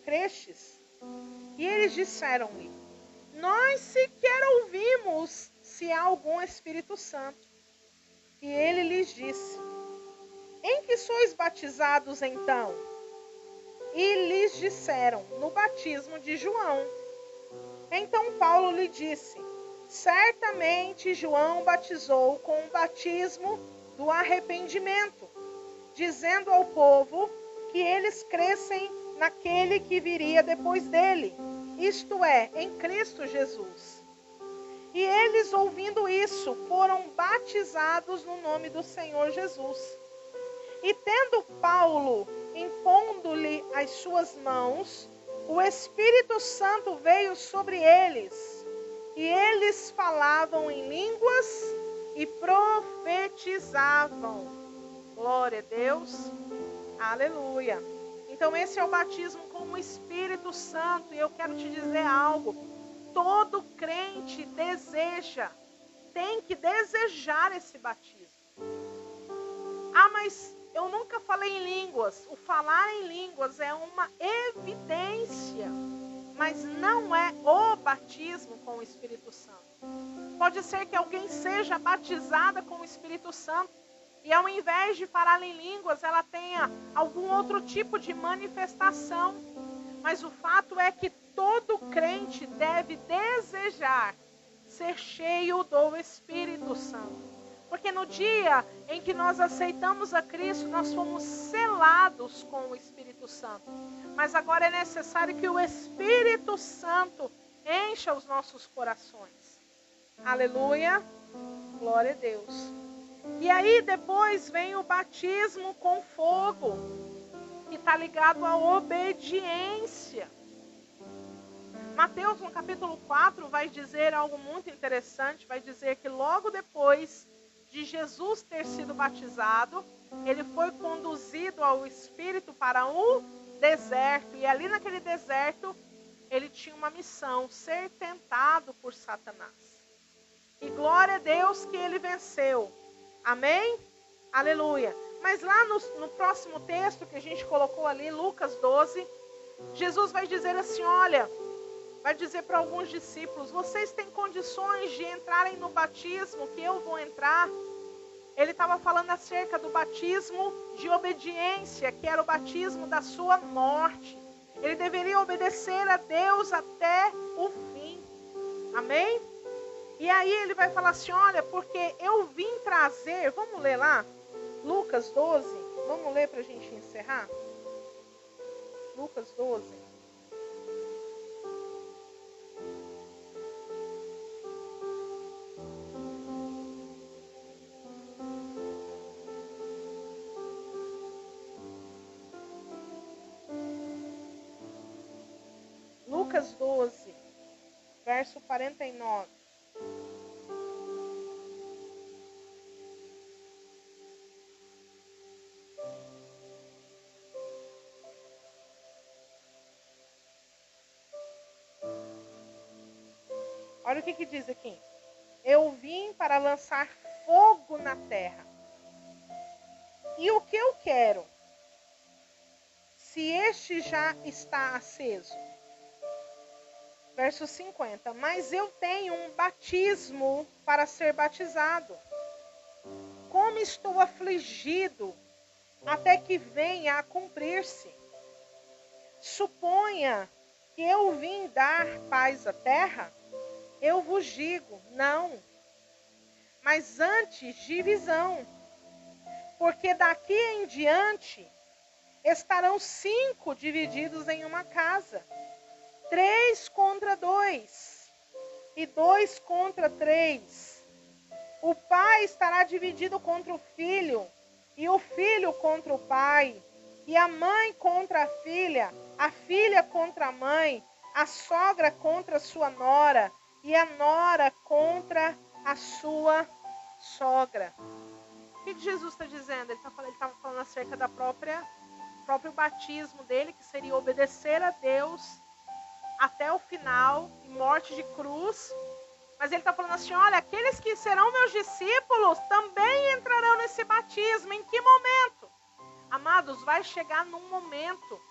[SPEAKER 6] crestes? E eles disseram-lhe: nós sequer ouvimos se há algum Espírito Santo. E ele lhes disse: em que sois batizados então? E lhes disseram: no batismo de João. Então Paulo lhe disse: certamente João batizou com o batismo do arrependimento, dizendo ao povo que eles crescem naquele que viria depois dele, isto é, em Cristo Jesus. E eles, ouvindo isso, foram batizados no nome do Senhor Jesus. E tendo Paulo impondo-lhe as suas mãos, o Espírito Santo veio sobre eles, e eles falavam em línguas e profetizavam. Glória a Deus. Aleluia. Então esse é o batismo com o Espírito Santo, e eu quero te dizer algo. Todo crente deseja, tem que desejar esse batismo. Ah, mas eu nunca falei em línguas. O falar em línguas é uma evidência, mas não é o batismo com o Espírito Santo. Pode ser que alguém seja batizada com o Espírito Santo e ao invés de falar em línguas, ela tenha algum outro tipo de manifestação. Mas o fato é que todo crente deve desejar ser cheio do Espírito Santo. Porque no dia em que nós aceitamos a Cristo, nós fomos selados com o Espírito Santo. Mas agora é necessário que o Espírito Santo encha os nossos corações. Aleluia. Glória a Deus. E aí depois vem o batismo com fogo, que está ligado à obediência. Mateus, no capítulo 4, vai dizer algo muito interessante. Vai dizer que logo depois de Jesus ter sido batizado, ele foi conduzido ao Espírito para o deserto. E ali naquele deserto, ele tinha uma missão: ser tentado por Satanás. E glória a Deus que ele venceu. Amém? Aleluia. Mas lá no próximo texto que a gente colocou ali, Lucas 12, Jesus vai dizer assim, olha, vai dizer para alguns discípulos: vocês têm condições de entrarem no batismo que eu vou entrar? Ele estava falando acerca do batismo de obediência, que era o batismo da sua morte. Ele deveria obedecer a Deus até o fim. Amém? E aí ele vai falar assim, olha, porque eu vim trazer, vamos ler lá, Lucas 12, vamos ler para a gente encerrar? Lucas 12. Lucas 12, verso 49. Olha o que diz aqui. Eu vim para lançar fogo na terra. E o que eu quero? Se este já está aceso. Verso 50. Mas eu tenho um batismo para ser batizado. Como estou afligido até que venha a cumprir-se. Suponha que eu vim dar paz à terra? Eu vos digo, não. Mas antes divisão. Porque daqui em diante estarão 5 divididos em uma casa. 3 contra 2 e 2 contra 3. O pai estará dividido contra o filho e o filho contra o pai. E a mãe contra a filha contra a mãe, a sogra contra a sua nora e a nora contra a sua sogra. O que Jesus está dizendo? Ele estava falando acerca da próprio batismo dele, que seria obedecer a Deus até o final, em morte de cruz. Mas ele está falando assim, olha, aqueles que serão meus discípulos também entrarão nesse batismo. Em que momento? Amados, vai chegar num momento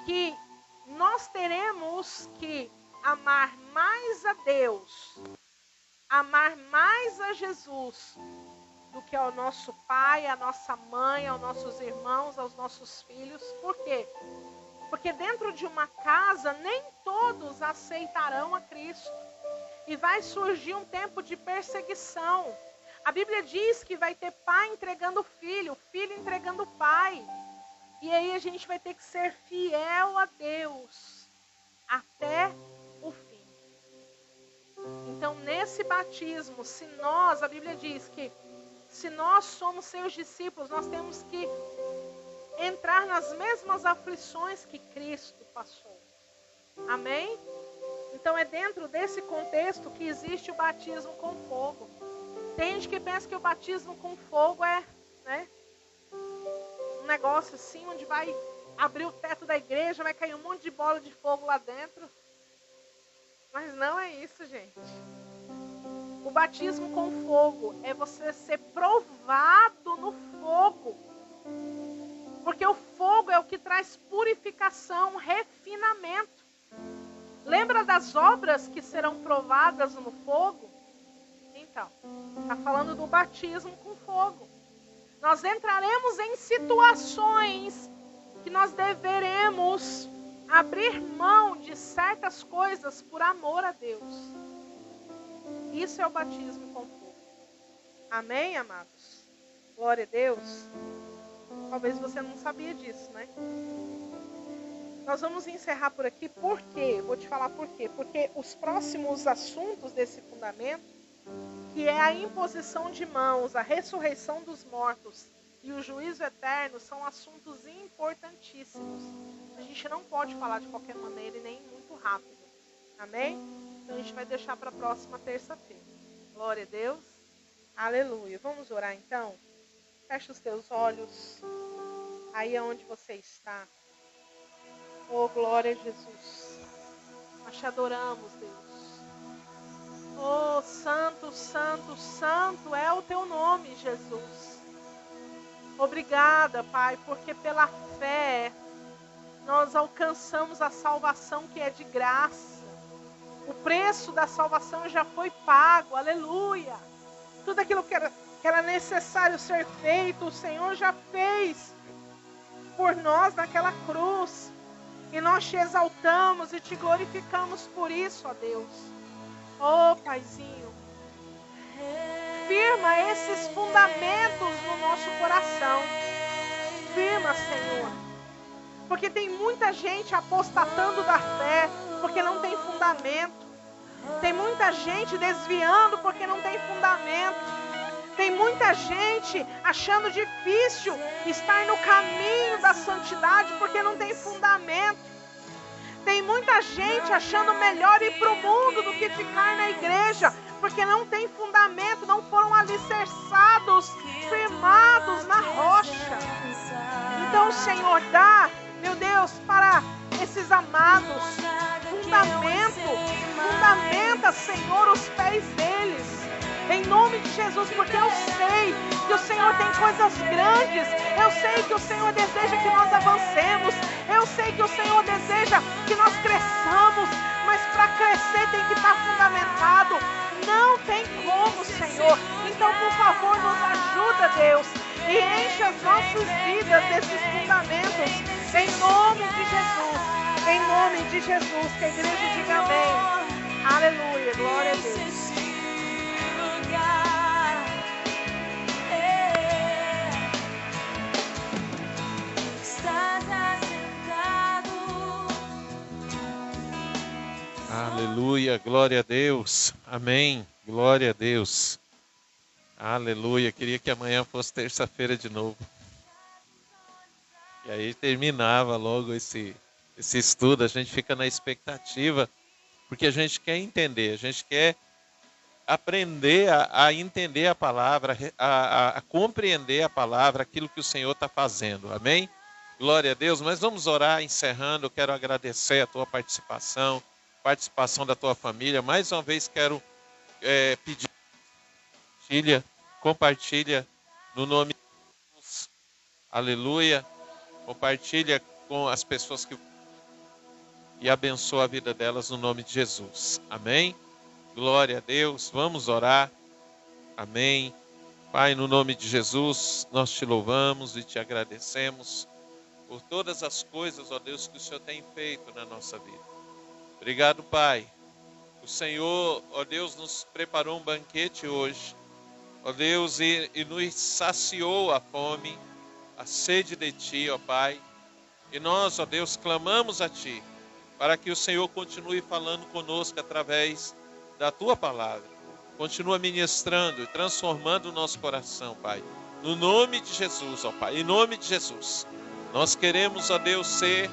[SPEAKER 6] que nós teremos que amar mais a Deus, amar mais a Jesus do que ao nosso pai, à nossa mãe, aos nossos irmãos, aos nossos filhos. Por quê? Porque dentro de uma casa nem todos aceitarão a Cristo. E vai surgir um tempo de perseguição. A Bíblia diz que vai ter pai entregando filho, filho entregando pai. E aí a gente vai ter que ser fiel a Deus até o fim. Então, nesse batismo, a Bíblia diz que se nós somos seus discípulos, nós temos que entrar nas mesmas aflições que Cristo passou. Amém? Então, é dentro desse contexto que existe o batismo com fogo. Tem gente que pensa que o batismo com fogo é, um negócio assim, onde vai abrir o teto da igreja, vai cair um monte de bola de fogo lá dentro. Mas não é isso, gente. O batismo com fogo é você ser provado no fogo. Porque o fogo é o que traz purificação, refinamento. Lembra das obras que serão provadas no fogo? Então, está falando do batismo com fogo. Nós entraremos em situações que nós deveremos abrir mão de certas coisas por amor a Deus. Isso é o batismo com fogo. Amém, amados? Glória a Deus. Talvez você não sabia disso, né? Nós vamos encerrar por aqui. Por quê? Vou te falar por quê. Porque os próximos assuntos desse fundamento, que é a imposição de mãos, a ressurreição dos mortos e o juízo eterno, são assuntos importantíssimos. A gente não pode falar de qualquer maneira e nem muito rápido. Amém? Então a gente vai deixar para a próxima terça-feira. Glória a Deus. Aleluia. Vamos orar então? Fecha os teus olhos. Aí onde você está. Oh, glória a Jesus. Nós te adoramos, Deus. Oh, santo, santo, santo é o teu nome, Jesus. Obrigada, Pai, porque pela fé nós alcançamos a salvação que é de graça. O preço da salvação já foi pago, aleluia. Tudo aquilo que era necessário ser feito, o Senhor já fez por nós naquela cruz. E nós te exaltamos e te glorificamos por isso, ó Deus. Ó Paizinho, firma esses fundamentos no nosso coração. Firma, Senhor. Porque tem muita gente apostatando da fé porque não tem fundamento. Tem muita gente desviando porque não tem fundamento. Tem muita gente achando difícil estar no caminho da santidade porque não tem fundamento. Tem muita gente achando melhor ir para o mundo do que ficar na igreja porque não tem fundamento, não foram alicerçados, firmados na rocha. Então, Senhor, dá, meu Deus, para esses amados Fundamenta, Senhor, os pés deles. Em nome de Jesus, porque eu sei que o Senhor tem coisas grandes. Eu sei que o Senhor deseja que nós avancemos. Eu sei que o Senhor deseja que nós cresçamos. Mas para crescer tem que estar fundamentado. Não tem como, Senhor. Então, por favor, nos ajuda, Deus. E enche as nossas vidas desses fundamentos. Em nome de Jesus. Em nome de Jesus. Que a igreja diga amém. Aleluia. Glória a Deus.
[SPEAKER 5] Aleluia, glória a Deus, amém, glória a Deus, aleluia. Queria que amanhã fosse terça-feira de novo, e aí terminava logo esse estudo. A gente fica na expectativa, porque a gente quer entender, a gente quer aprender a entender a palavra, a compreender a palavra, aquilo que o Senhor está fazendo, amém? Glória a Deus. Mas vamos orar, encerrando. Eu quero agradecer a tua participação da tua família. Mais uma vez quero pedir, compartilha no nome de Jesus, aleluia, compartilha com as pessoas e abençoa a vida delas no nome de Jesus, amém? Glória a Deus, vamos orar, amém. Pai, no nome de Jesus, nós te louvamos e te agradecemos por todas as coisas, ó Deus, que o Senhor tem feito na nossa vida. Obrigado, Pai. O Senhor, ó Deus, nos preparou um banquete hoje, ó Deus, e nos saciou a fome, a sede de Ti, ó Pai. E nós, ó Deus, clamamos a Ti, para que o Senhor continue falando conosco através da Tua palavra. Continua ministrando e transformando o nosso coração, Pai. No nome de Jesus, ó Pai, em nome de Jesus. Nós queremos, ó Deus, ser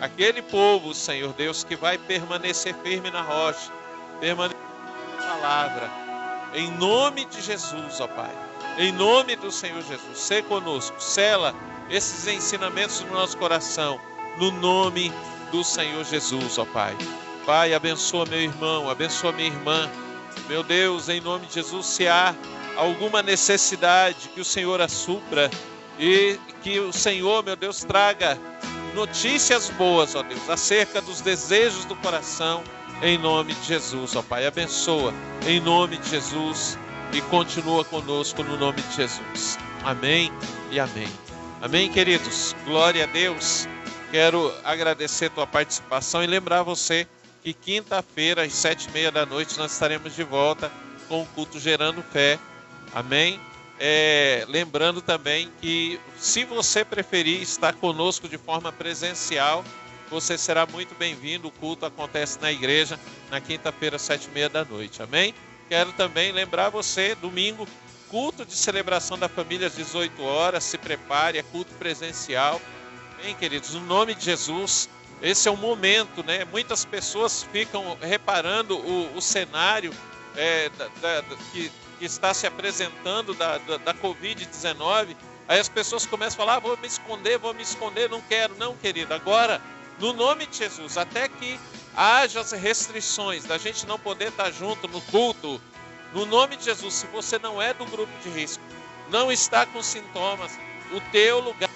[SPEAKER 5] aquele povo, Senhor Deus, que vai permanecer firme na rocha, permanecer na palavra, em nome de Jesus, ó Pai, em nome do Senhor Jesus. Sê conosco, sela esses ensinamentos no nosso coração, no nome do Senhor Jesus, ó Pai. Pai, abençoa meu irmão, abençoa minha irmã, meu Deus, em nome de Jesus. Se há alguma necessidade, que o Senhor a supra, e que o Senhor, meu Deus, traga notícias boas, ó Deus, acerca dos desejos do coração, em nome de Jesus, ó Pai. Abençoa, em nome de Jesus, e continua conosco no nome de Jesus. Amém e amém. Amém, queridos? Glória a Deus. Quero agradecer a tua participação e lembrar você que quinta-feira, às 7h30 da noite, nós estaremos de volta com o culto Gerando Fé. Amém? Lembrando também que, se você preferir estar conosco de forma presencial, você será muito bem-vindo. O culto acontece na igreja na quinta-feira, 7h30 da noite. Amém? Quero também lembrar você, domingo, culto de celebração da família às 18 horas. Se prepare, é culto presencial. Amém, queridos? No nome de Jesus, esse é o momento, né? Muitas pessoas ficam reparando o cenário que está se apresentando da Covid-19, aí as pessoas começam a falar: vou me esconder, não quero. Não, querido, agora, no nome de Jesus, até que haja as restrições da gente não poder estar junto no culto, no nome de Jesus, se você não é do grupo de risco, não está com sintomas, o teu lugar,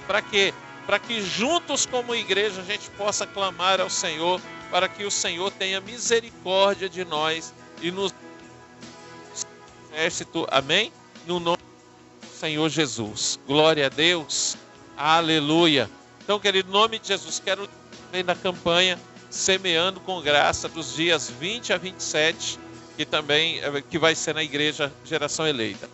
[SPEAKER 5] para quê? Para que juntos como igreja a gente possa clamar ao Senhor, para que o Senhor tenha misericórdia de nós e nos exército, amém? No nome do Senhor Jesus. Glória a Deus. Aleluia. Então, querido, no nome de Jesus, quero também da campanha Semeando com Graça, dos dias 20 a 27, que vai ser na igreja Geração Eleita.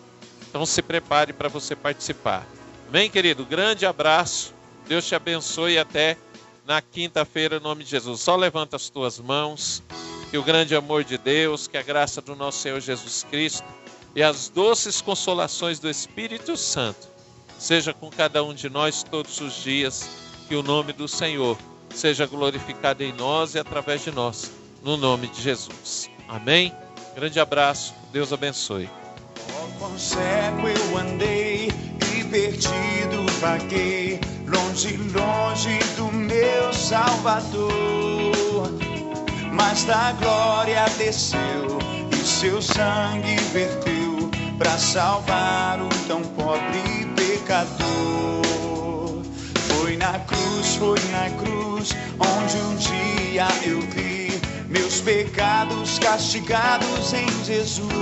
[SPEAKER 5] Então, se prepare para você participar. Amém, querido? Grande abraço. Deus te abençoe e até na quinta-feira, em nome de Jesus. Só levanta as tuas mãos. Que o grande amor de Deus, que a graça do nosso Senhor Jesus Cristo e as doces consolações do Espírito Santo seja com cada um de nós todos os dias. Que o nome do Senhor seja glorificado em nós e através de nós, no nome de Jesus. Amém? Grande abraço. Deus abençoe.
[SPEAKER 7] Com cego eu andei e perdido vaguei, longe, longe do meu Salvador. mas da glória desceu e seu sangue verteu para salvar o tão pobre pecador. Foi na cruz, onde um dia eu vi meus pecados castigados em Jesus.